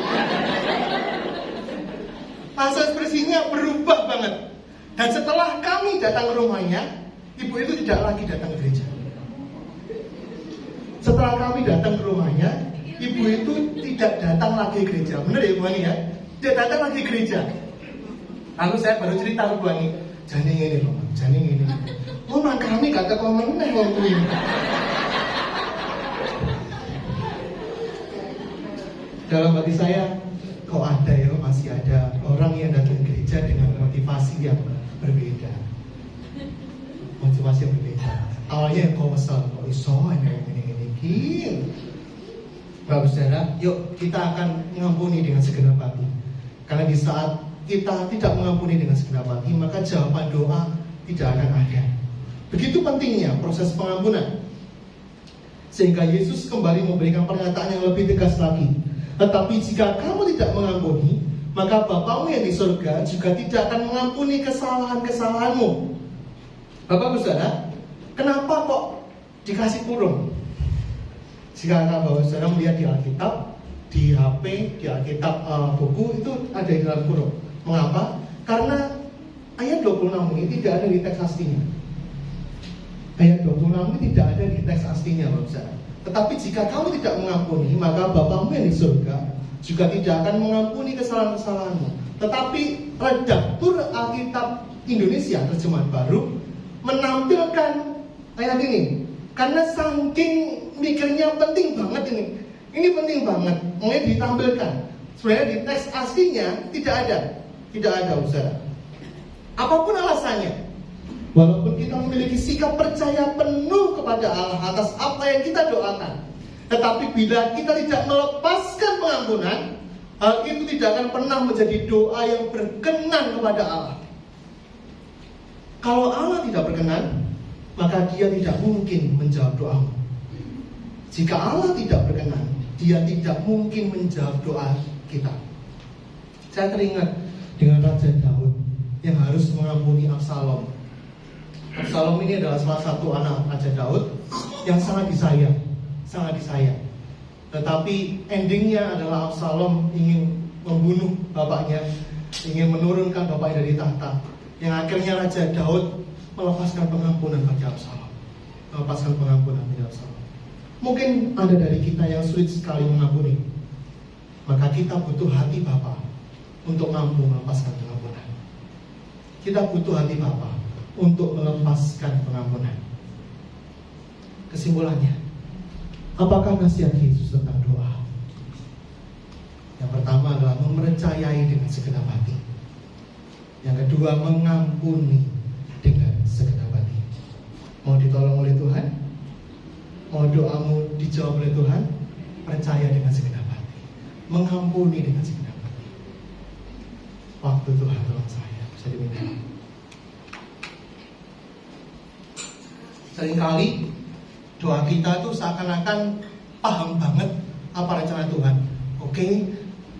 [SPEAKER 3] Langsung ekspresinya berubah banget. Dan setelah kami datang ke rumahnya, ibu itu tidak lagi datang ke gereja. Setelah kami datang ke rumahnya, ibu itu tidak datang lagi ke gereja. Benar ya Bu Ani ya? Tidak datang lagi ke gereja. Lalu saya baru cerita ke Bu Ani, jani ini. Oh, nang kami kata komennya waktu ini. Dalam hati saya, kok ada ya, masih ada orang yang datang ke gereja dengan motivasi yang berbeda. Motivasi yang berbeda. Awalnya kok kesel, kok iso ini. Bapak Saudara, yuk kita akan mengampuni dengan segenap hati. Karena di saat kita tidak mengampuni dengan segenap hati, maka jawaban doa tidak akan ada. Begitu pentingnya proses pengampunan, sehingga Yesus kembali memberikan pernyataan yang lebih tegas lagi. Tetapi jika kamu tidak mengampuni, maka Bapamu yang di surga juga tidak akan mengampuni kesalahan-kesalahanmu. Bapak Saudara, kenapa kok dikasih kurung. Jika Bapak Saudara melihat di Alkitab, di HP, di Alkitab buku itu ada di dalam kurung. Mengapa? Karena ayat 26 ini tidak ada di teks aslinya. Ayat 26 ini tidak ada di teks aslinya, Bapak Saudara. Tetapi jika kamu tidak mengampuni, maka Bapamu yang di surga juga tidak akan mengampuni kesalahan-kesalahanmu. Tetapi redaktur Alkitab Indonesia terjemahan baru menampilkan ayat ini karena saking mikirnya penting banget ini. Ini penting banget, mulai ditampilkan. Sebenarnya di teks aslinya tidak ada, Saudara. Apapun alasannya, walaupun kita memiliki sikap percaya penuh kepada Allah atas apa yang kita doakan, tetapi bila kita tidak melepaskan pengampunan, hal itu tidak akan pernah menjadi doa yang berkenan kepada Allah. Kalau Allah tidak berkenan, maka Dia tidak mungkin menjawab doamu. Jika Allah tidak berkenan, Dia tidak mungkin menjawab doa kita. Saya teringat dengan Raja Daud yang harus mengampuni Absalom. Absalom ini adalah salah satu anak Raja Daud yang sangat disayang. Tetapi endingnya adalah Absalom ingin membunuh bapaknya, ingin menurunkan bapaknya dari tahta. Yang akhirnya Raja Daud melepaskan pengampunan bagi Absalom. Mungkin ada dari kita yang sulit sekali mengampuni. Maka kita butuh hati Bapa untuk mampu melepaskan pengampunan. Kita butuh hati Bapa untuk melepaskan pengampunan. Kesimpulannya, apakah nasihat Yesus tentang doa? Yang pertama adalah mempercayai dengan segenap hati. Yang kedua, mengampuni dengan segenap hati. Mau ditolong oleh Tuhan? Mau doamu dijawab oleh Tuhan? Percaya dengan segenap hati, mengampuni dengan segenap hati. Waktu Tuhan tolong saya, bisa diminta. Seringkali doa kita tuh seakan-akan paham banget apa rencana Tuhan. Oke,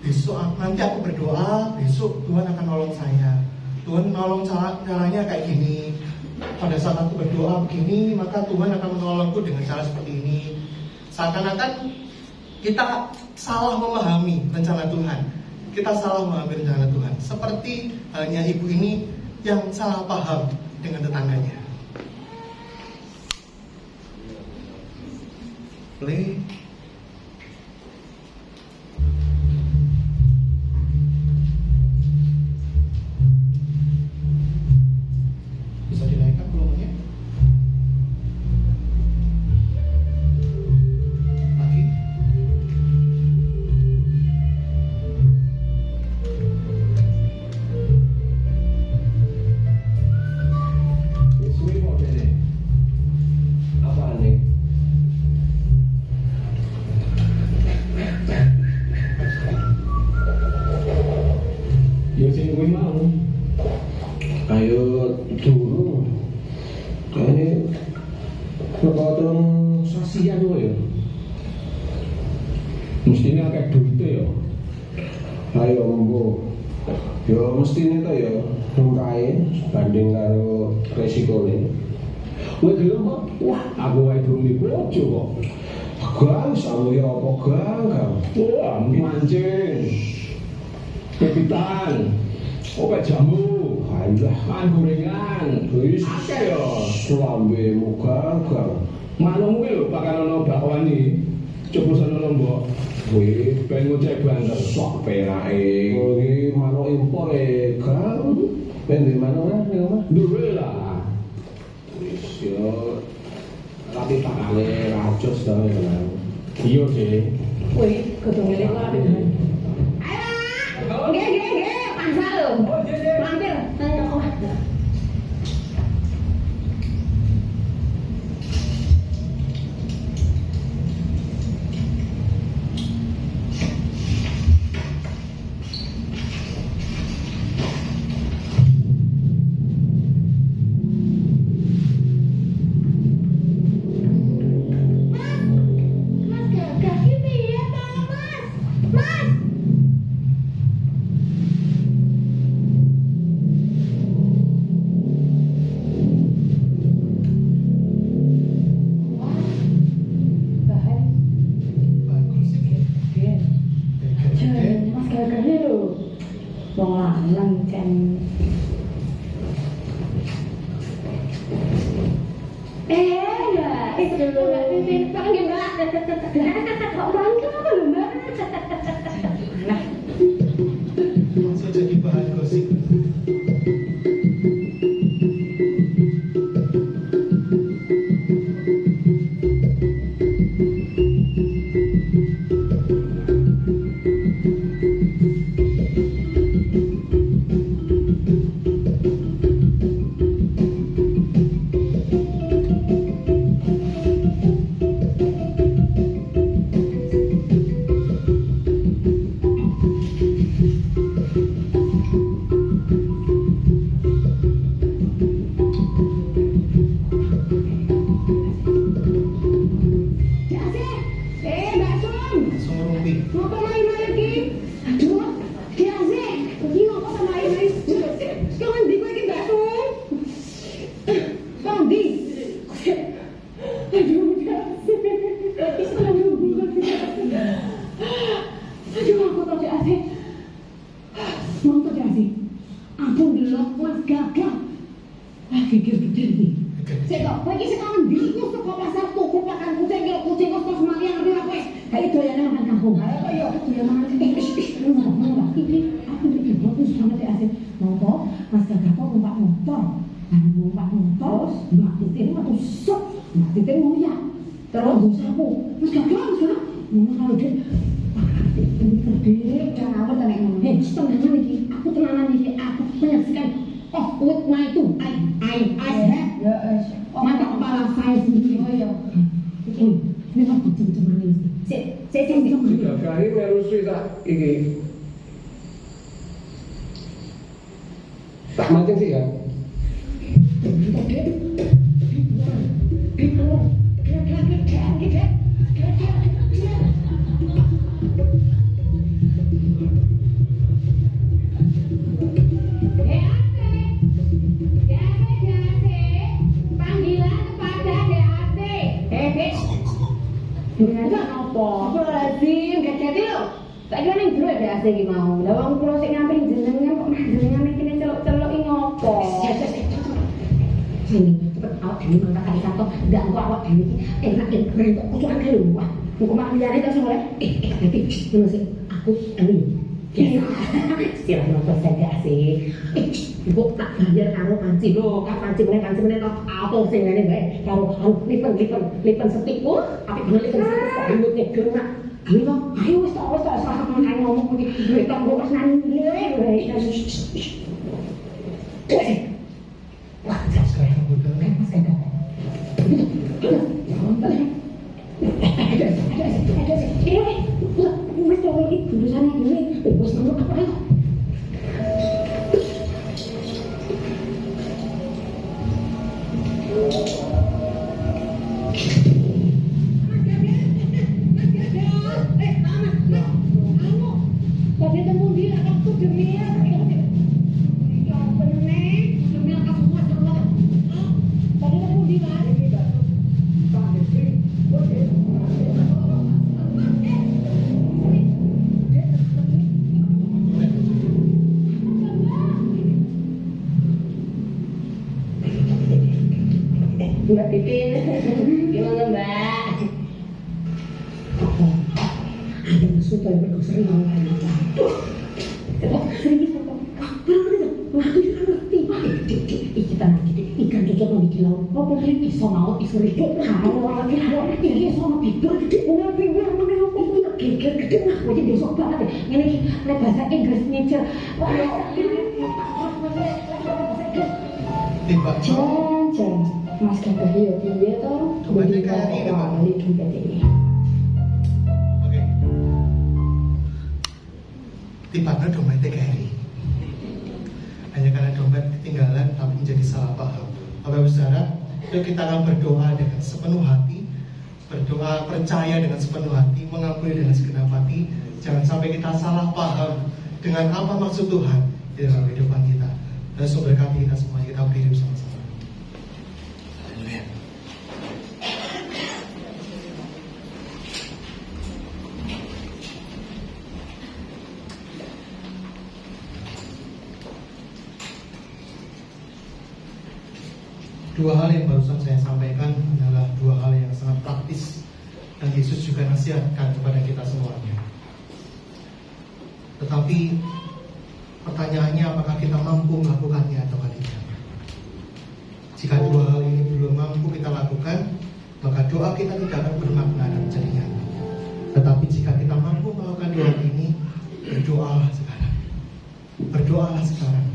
[SPEAKER 3] besok nanti aku berdoa, besok Tuhan akan nolong saya. Tuhan nolong caranya kayak gini. Pada saat aku berdoa begini, maka Tuhan akan menolongku dengan cara seperti ini. Seakan-akan kita salah memahami rencana Tuhan. Kita salah memahami rencana Tuhan. Seperti halnya ibu ini yang salah paham dengan tetangganya. Play. Bisa dinaikkan volumenya? Lagi.
[SPEAKER 4] Suwi kok dene. Apa nih? Ya sing kuwi mau. Ayo dulu. Kayaknya kepotong sasian kok ya. Mestinya akeh duite ya. Ayo monggo. Ya mestine to ya mungkae banding karo resikone. Kowe gelem kok? Wah, aku wae durung dibojo kok. Gang sama ya apa gang? Wah, mancing. Kepitan. Obat jamu, ayolah kan gorengan, wis akeh ya. Slambe muga gang. Manungmu lho bakal ono bakwan iki. Coba sono lho, Mbok. Wih, ben ngoceh banter sok perake. Oh, iki manuk impor gang. Ben di mana ning omah? Duwe lah. Wis yo tapi pakane rajos ta ya. Iya, Dek.
[SPEAKER 1] Wih, ketemu lagi lah. Ayo, nggih, pansal lho. Mampir, nang omah. gagahnya lho. Wong lanang kan. Ya, itu Mbak Titin. Panggil Mbak. Kok panggil apa lho Mbak? Nah,
[SPEAKER 3] Langsung jadi bahan gosip. Langsung ngerumpi.
[SPEAKER 1] Saya kok pergi sekarang bingung ke pasar tuku pakan kucing kos semalian ngerti apa? Kayak itu ya makan kampung. Ayo itu ya makan ini aku bikin bagus banget ya asik. Motor, Mas Gagah kok numpak motor. Numpak motor, Mbak Titin waktu sok, Mbak Titin ngoyak. Terus gue sapu, Mas Gagah, ngomong kalau dia ini gede, jangan awet nek ngomong. Tenangan iki, aku tenangan iki, aku menyaksikan. Oh, with my itu, ya, mata kepala saya sendiri. Oh ya, ini mah betul-betul manis. Saya
[SPEAKER 4] Gagah ini merusi tak iki. Tak mancing sih ya.
[SPEAKER 1] Enggak apa? Apa lazim gak-gati lho. Tak kira ning jero ya asik iki mau. Lah wong kula sing ngamping jenengan kok jenengan iki celuk-celuk iki ngopo? Sini, cepet awak dhewe mangkat kali satu. Ndak kok awak dhewe iki enak rentok kucukan lho. Wah, kok mak liyane ta sing oleh. Gati. Terus aku ini. Istilah nopo saja asik. Ibu tak bayar karo panci lho, panci meneh toh auto sing ngene bae. Karo lipen setikku, tapi bener lipen setikku rambutnya gerak. Ayo wis sak makan ngomong iki. Duit tonggo wis nang ngene bae. Wah, sekarang udah kan Mas Gagah. Mas coba ini jurusannya gini, bos nomor apa ayo? Tadi temu dia aku demi Mbak Titin, gimana Mbak? Ada musuh yang berkesering orang lain. Coba sering kita kok. Waktu kita ngerti. Kita nanti ikan cocok lagi di laut. Apa yang iso mau iso ribut? Kalau lagi ada ini iso mau bibir gede. Bener mana apa punya geger gede mah. Wajib besok banget ya. Ini bahasa Inggris nyicil.
[SPEAKER 3] Timbak
[SPEAKER 1] Jan. Mas Gagah ya piye to?
[SPEAKER 3] Dompet TKRI itu, Pak.
[SPEAKER 1] Balik dompet ini.
[SPEAKER 3] Oke. Timbaknya dompet TKRI. Hanya karena dompet ketinggalan tapi menjadi salah paham. Bapak Ibu Saudara, yuk kita akan berdoa dengan sepenuh hati, berdoa percaya dengan sepenuh hati, mengampuni dengan segenap hati. Jangan sampai kita salah paham dengan apa maksud Tuhan di dalam kehidupan kita. Dan sumber berkati kita semua, kita berdiri bersama-sama. Haleluya. Dua hal yang barusan saya sampaikan adalah dua hal yang sangat praktis dan Yesus juga nasihatkan kepada kita semuanya. Tetapi pertanyaannya, apakah kita mampu melakukannya atau tidak? Jika dua hal ini belum mampu kita lakukan, maka doa kita tidak akan bermakna dan menjadi nyata. Tetapi jika kita mampu melakukan dua hal ini, berdoalah sekarang. Berdoalah sekarang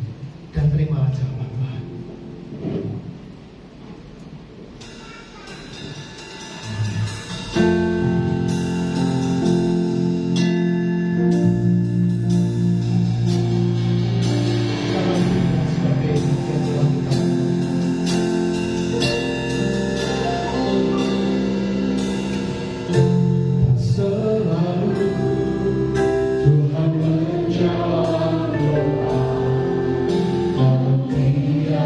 [SPEAKER 3] dan terimalah jawaban Tuhan.
[SPEAKER 4] Tuhan menjawab doa, dan tidak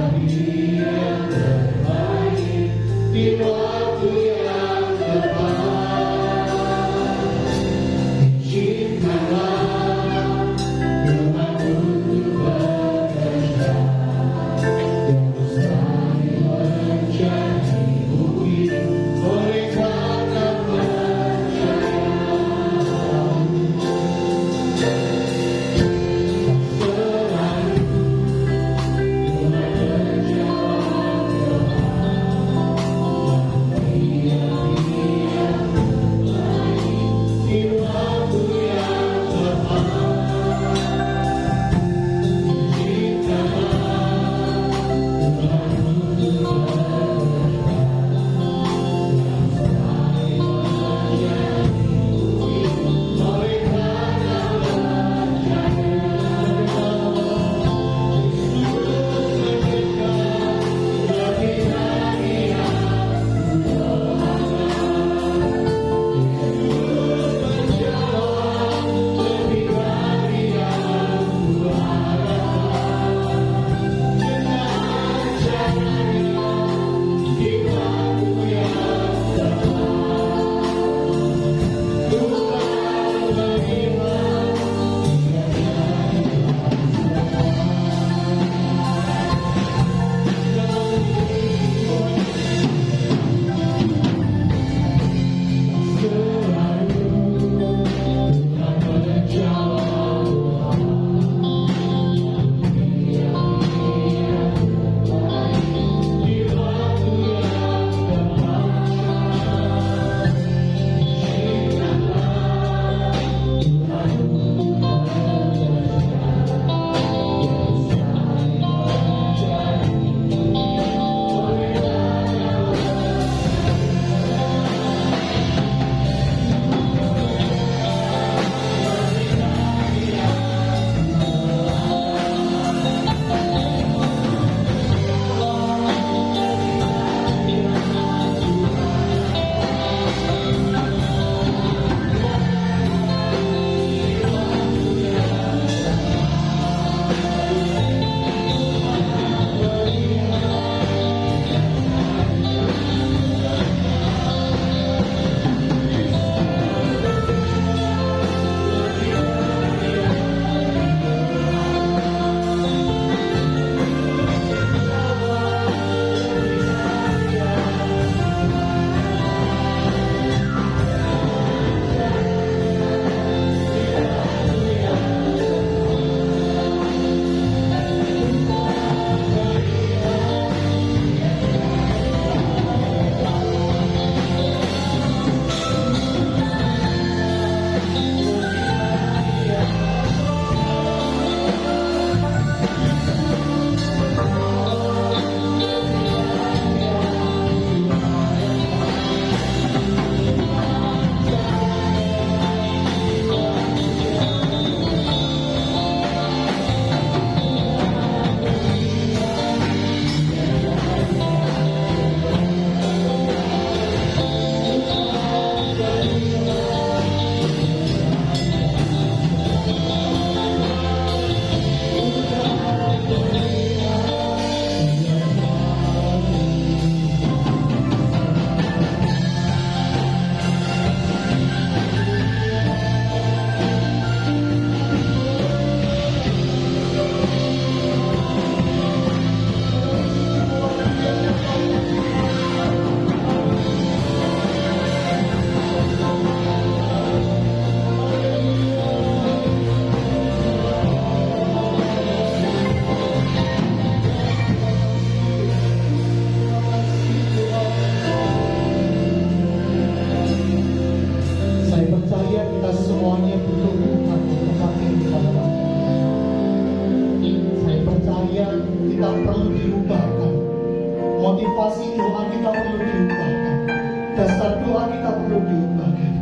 [SPEAKER 3] dasar doa kita belum diubahkan.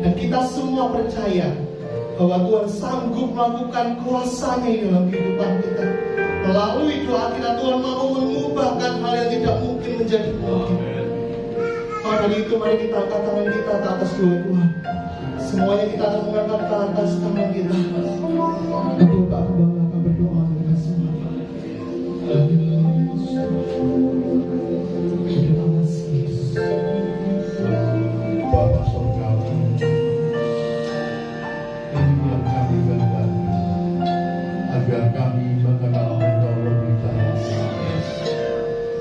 [SPEAKER 3] Dan kita semua percaya bahwa Tuhan sanggup melakukan kuasa-Nya di dalam kehidupan kita. Melalui doa kita, Tuhan mau mengubahkan hal yang tidak mungkin menjadi mungkin. Maka dari itu mari kita angkat tangan kita ke atas dua-dua. Semuanya kita akan mengangkat ke atas tangan kita. Nanti Bapak Kembala akan berdoa dengan semua.
[SPEAKER 5] Bapa Surgawi, ini yang kami kehendaki, agar kami mengenal Engkau lebih dalam.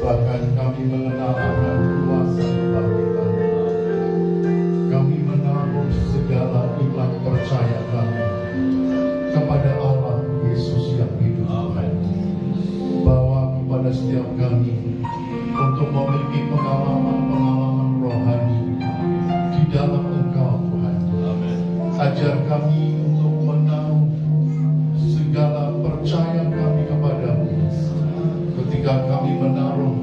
[SPEAKER 5] Bahkan kami mengenal akan kuasa kebangkitan. Kami menaruh segala iman percaya kami kepada Allah Yesus yang hidup. Bawa kepada setiap kami untuk memiliki pengalaman-pengalaman rohani di dalam Engkau, Tuhan. Ajar kami untuk menaruh segala percaya kami kepadamu. Ketika kami menaruh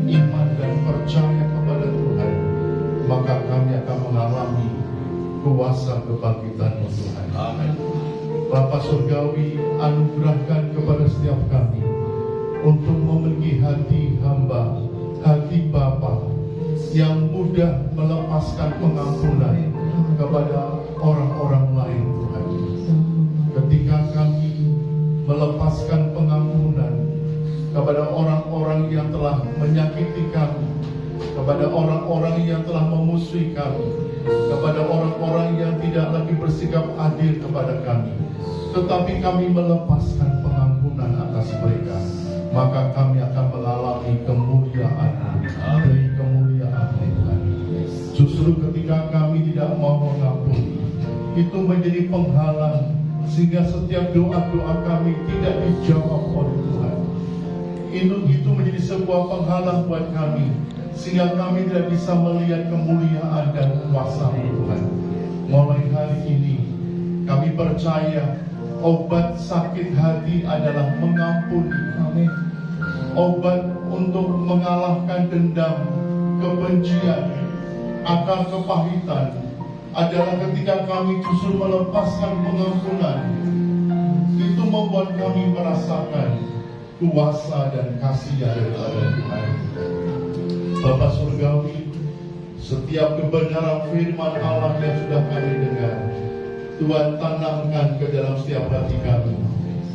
[SPEAKER 5] iman dan percaya kepada Tuhan, maka kami akan mengalami kuasa kebangkitan-Mu, Tuhan. Bapa Surgawi, anugerahkan kepada setiap kami untuk memiliki hati hamba, hati Bapa yang mudah melepaskan pengampunan kepada orang-orang lain, Tuhan. Ketika kami melepaskan pengampunan kepada orang-orang yang telah menyakiti kami, kepada orang-orang yang telah memusuhi kami, kepada orang-orang yang tidak lagi bersikap adil kepada kami, tetapi kami melepaskan pengampunan atas mereka, maka kami akan mengalami kemuliaan dari kemuliaan Tuhan. Justru ketika kami tidak mau mengampuni, itu menjadi penghalang sehingga setiap doa-doa kami tidak dijawab oleh Tuhan. Itu menjadi sebuah penghalang buat kami, sehingga kami tidak bisa melihat kemuliaan dan kuasa Tuhan. Mulai hari ini kami percaya obat sakit hati adalah mengampuni. Amin. Obat untuk mengalahkan dendam, kebencian, akar kepahitan adalah ketika kami justru melepaskan pengampunan. Itu membuat kami merasakan kuasa dan kasih daripada Tuhan. Bapa Surgawi, setiap kebenaran firman Allah yang sudah kami dengar, Tuhan tanamkan ke dalam setiap hati kami.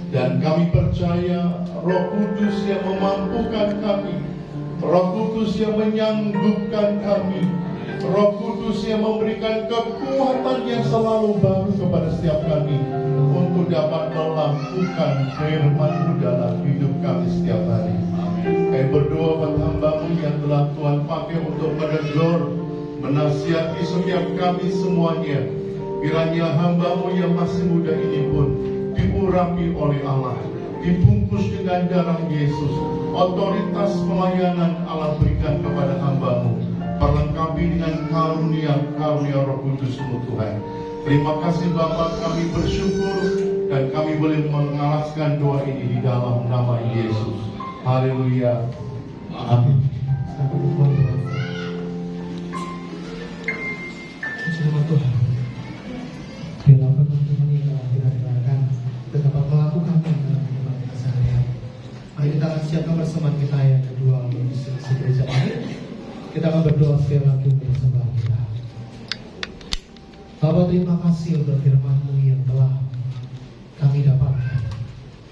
[SPEAKER 5] Dan kami percaya Roh Kudus yang memampukan kami, Roh Kudus yang menyanggupkan kami, Roh Kudus yang memberikan kekuatan yang selalu baru kepada setiap kami untuk dapat melakukan firman-Mu dalam hidup kami setiap hari. Kami berdoa buat hamba-Mu yang telah Tuhan pakai untuk menegur, menasihati setiap kami semuanya. Kiranya hamba-Mu yang masih muda ini pun diurapi oleh Allah, dibungkus dengan darah Yesus. Otoritas pelayanan Allah berikan kepada hamba-Mu, perlengkapi dengan karunia Roh Kudus-Mu, Tuhan. Terima kasih Bapa, kami bersyukur dan kami boleh mengalaskan doa ini di dalam nama Yesus. Haleluya. Amin.
[SPEAKER 3] Terima Tuhan. Bila teman-teman yang telah kita dengarkan, kita dapat melakukan dalam kehidupan kita sehari-hari. Mari kita akan siapkan persembahan kita yang kedua untuk isi gereja ini. Kita akan berdoa sekali lagi untuk persembahan kita. Bapa, terima kasih untuk firman-Mu yang telah kami dapatkan.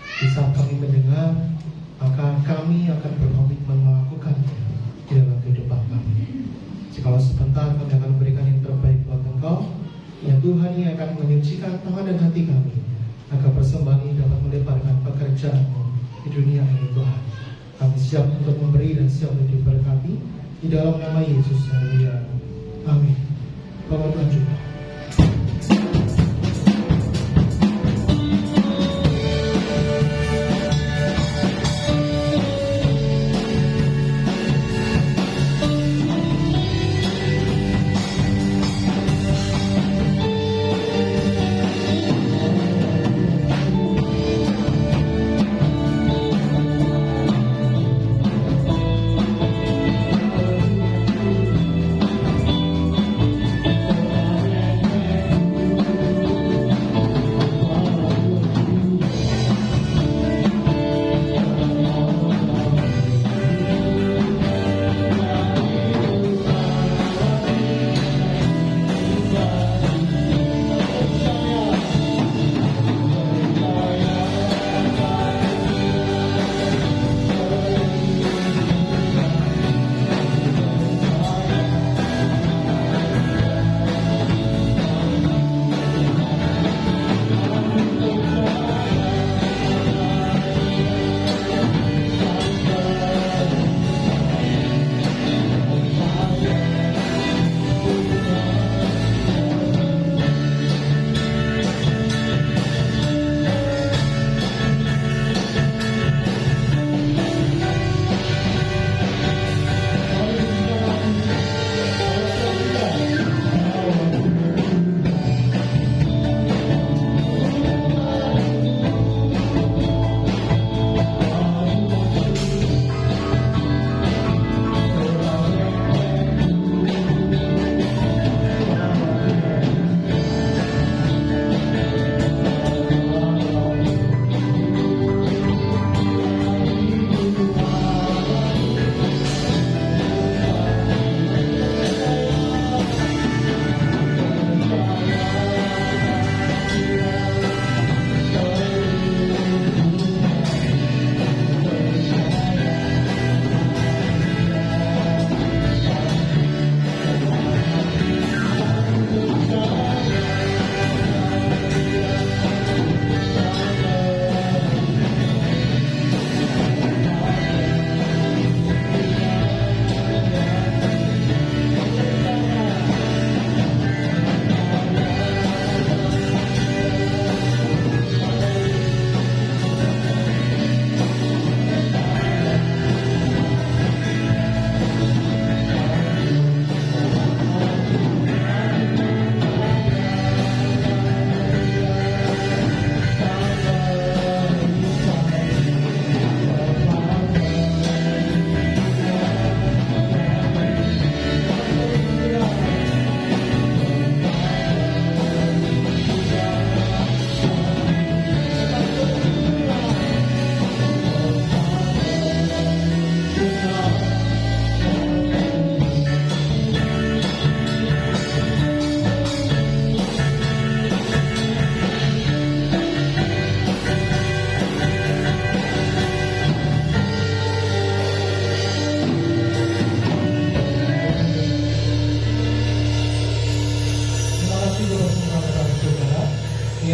[SPEAKER 3] Di saat kami mendengar, maka kami akan berkomitmen melakukan di dalam kehidupan kami. Jikalau sebentar kami akan memberikan yang terbaik buat Engkau, ya Tuhan yang akan menyucikan tangan dan hati kami, agar persembahan ini dapat melebarkan pekerjaan-Mu di dunia ini, Tuhan. Kami siap untuk memberi dan siap untuk diberkati di dalam nama Yesus. Haleluya. Amin. Bapak Tuhan juga.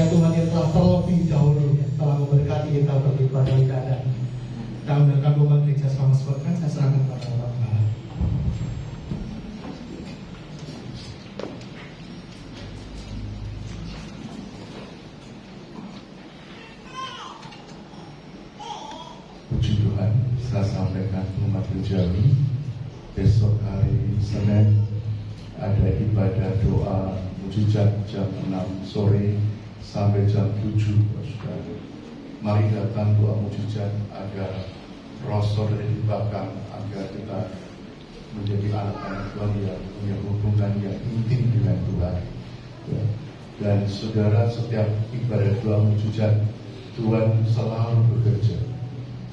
[SPEAKER 3] kiranya Tuhan yang telah terlebih dahulu telah memberkati kita untuk ibadah ibadah. Dan mendengarkan doa gereja selama sepekan, saya serahkan kepada Bapak.
[SPEAKER 5] Puji Tuhan, saya sampaikan umat Benjami. Besok hari Senin ada ibadah doa mujizat jam 6 sore sampai jam 7. Saudara, mari datang doa mujizat agar roh saudara dibakar, agar kita menjadi anak-anak Tuhan yang punya hubungan yang intim dengan Tuhan. Ya. Dan saudara, setiap ibadah doa mujizat Tuhan selalu bekerja.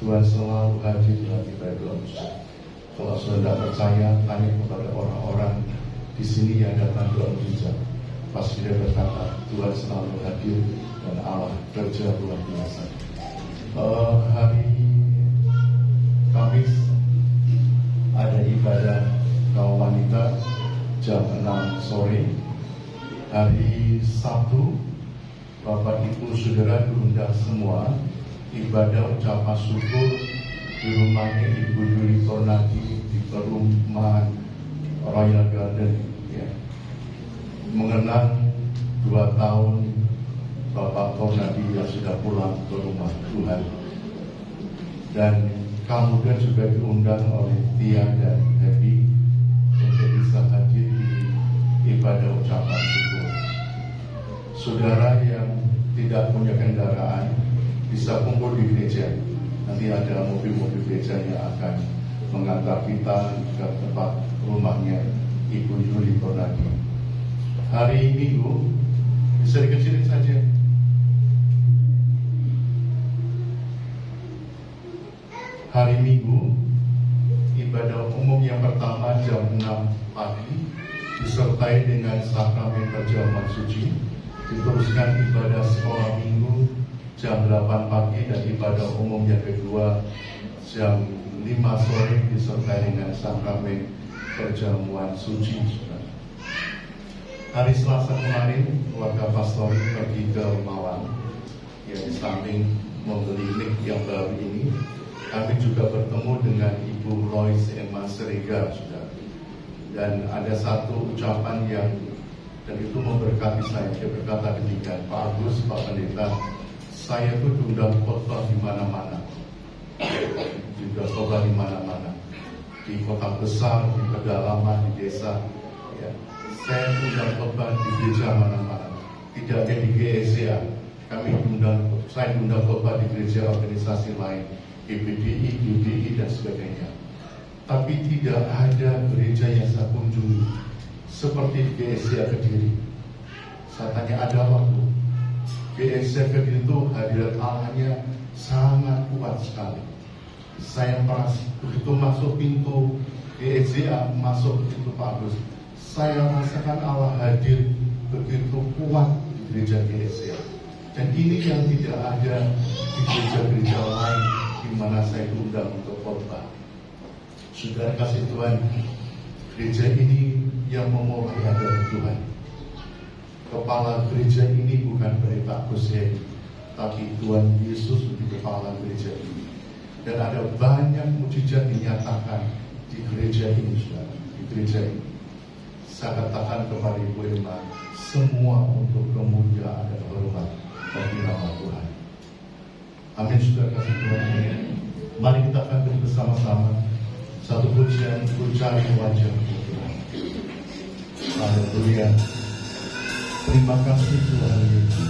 [SPEAKER 5] Tuhan selalu hadir dalam ibadah doa mujizat. Kalau saudara tidak percaya, tanya kepada orang-orang di sini yang datang doa mujizat. Pasti dia berkata, Tuhan selalu hadir dan Allah kerja luar biasa. Hari Kamis ada ibadah kaum wanita jam 6 sore. Hari Sabtu Bapak Ibu Saudara diundang semua ibadah ucapan syukur di rumahnya Ibu Yuli Tornadi di perumahan Royal Garden, ya. Mengenang 2 tahun Bapak Tornadi yang sudah pulang ke rumah Tuhan. Dan kemudian juga diundang oleh Tia dan Happy untuk bisa hadir di ibadah ucapan syukur. Saudara yang tidak punya kendaraan bisa kumpul di gereja. Nanti ada mobil-mobil gereja yang akan mengantar kita ke tempat rumahnya Ibu Yuli Tornadi. Hari Minggu bisa dikecilin saja. Hari Minggu ibadah umum yang pertama jam 6 pagi disertai dengan sakramen perjamuan suci. Diteruskan ibadah sekolah minggu jam 8 pagi dan ibadah umum yang kedua jam 5 sore disertai dengan sakramen perjamuan suci. Hari Selasa kemarin keluarga pastori pergi ke Malang, ya, di samping membeli mic yang baru ini. Kami juga bertemu dengan Ibu Lois Emma Seriga, saudara. Dan ada satu ucapan yang dan itu memberkati saya. Dia berkata demikian, Pak Agus, Pak Pendeta, saya tuh diundang khotbah di mana-mana, juga khotbah di mana-mana, di kota besar, di pedalaman, di desa. Ya. Saya diundang khotbah di gereja mana-mana, tidak ada di GSA. Saya diundang khotbah di gereja organisasi lain, GBDI, GBI dan sebagainya. Tapi tidak ada gereja yang saya kunjungi seperti GSA Kediri. Saya tanya ada waktu. GSA Kediri itu hadirat Allahnya sangat kuat sekali. Saya merasa begitu masuk pintu GSA, masuk pintu Pak Agus, saya merasakan Allah hadir begitu kuat di gereja GSA. Dan ini yang tidak ada di gereja-gereja lain di mana saya diundang untuk khotbah. Sudah kasih Tuhan, gereja ini yang memulai adalah Tuhan. Kepala gereja ini bukan Pendeta Agus Hedi, tapi Tuhan Yesus menjadi kepala gereja ini. Dan ada banyak mujizat dinyatakan di gereja ini, saudara, di gereja ini. Saya katakan kepada Ibu Emma, semua untuk kemuliaan dan hormat bagi nama Tuhan. Amin, sudah kasih Tuhan. Mari kita akan bersama-sama satu pujian, mencari wajah Tuhan. Haleluya. Terima kasih Tuhan Yesus.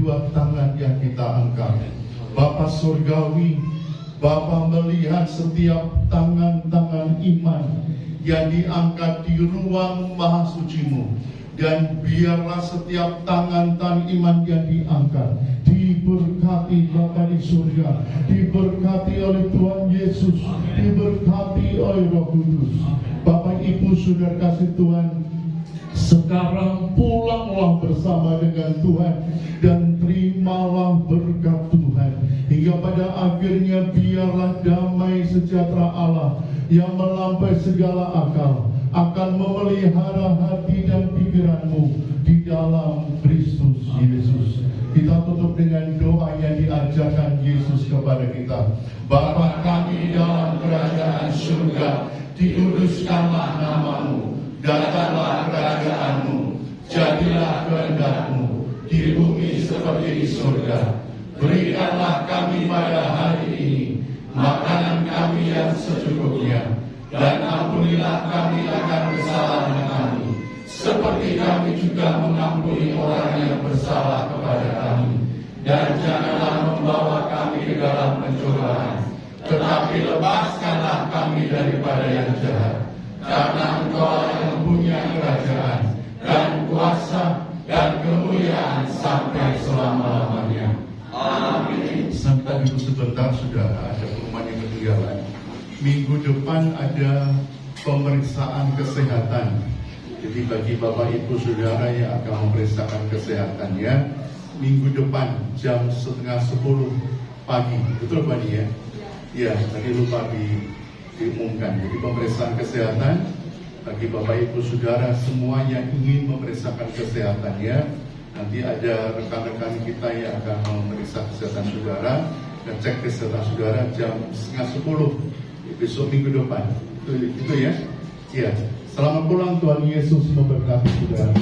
[SPEAKER 5] kedua tangan yang kita angkat. Bapa Surgawi, Bapa melihat setiap tangan-tangan iman yang diangkat di ruang maha suci-Mu. Dan biarlah setiap tangan-tangan iman yang diangkat diberkati Bapa di surga, diberkati oleh Tuhan Yesus, diberkati oleh Roh Kudus. Bapak Ibu Saudara kasih Tuhan, sekarang pulanglah bersama dengan Tuhan dan terimalah berkat Tuhan, hingga pada akhirnya biarlah damai sejahtera Allah yang melampaui segala akal akan memelihara hati dan pikiranmu di dalam Kristus Yesus. Kita tutup dengan doa yang diajarkan Yesus kepada kita. Bapa kami dalam kerajaan surga, dikuduskanlah namamu, datanglah kerajaanmu, jadilah kehendak-Mu di bumi seperti di surga. Berikanlah kami pada hari ini makanan kami yang secukupnya, dan ampunilah kami akan kesalahan kami, seperti kami juga mengampuni orang yang bersalah kepada kami. Dan janganlah membawa kami ke dalam pencobaan, tetapi lepaskanlah kami daripada yang jahat. Karena Engkau yang mempunyai kerajaan dan kuasa dan kemuliaan sampai selama-lamanya. Amin. Sampai itu sebentar, saudara, ada pengumuman yang ketinggalan. Minggu depan ada pemeriksaan kesehatan. Jadi bagi Bapak Ibu Saudara yang akan memeriksakan kesehatannya, minggu depan jam 9:30 pagi. Betul Pak ya? Ya, tadi lupa diumumkan. Jadi pemeriksaan kesehatan bagi Bapak Ibu Saudara semua yang ingin memeriksakan kesehatannya. Nanti ada rekan-rekan kita yang akan memeriksa kesehatan saudara dan cek kesehatan saudara jam 9:30 besok minggu depan. Itu ya. Ya. Selamat pulang, Tuhan Yesus memberkati saudara.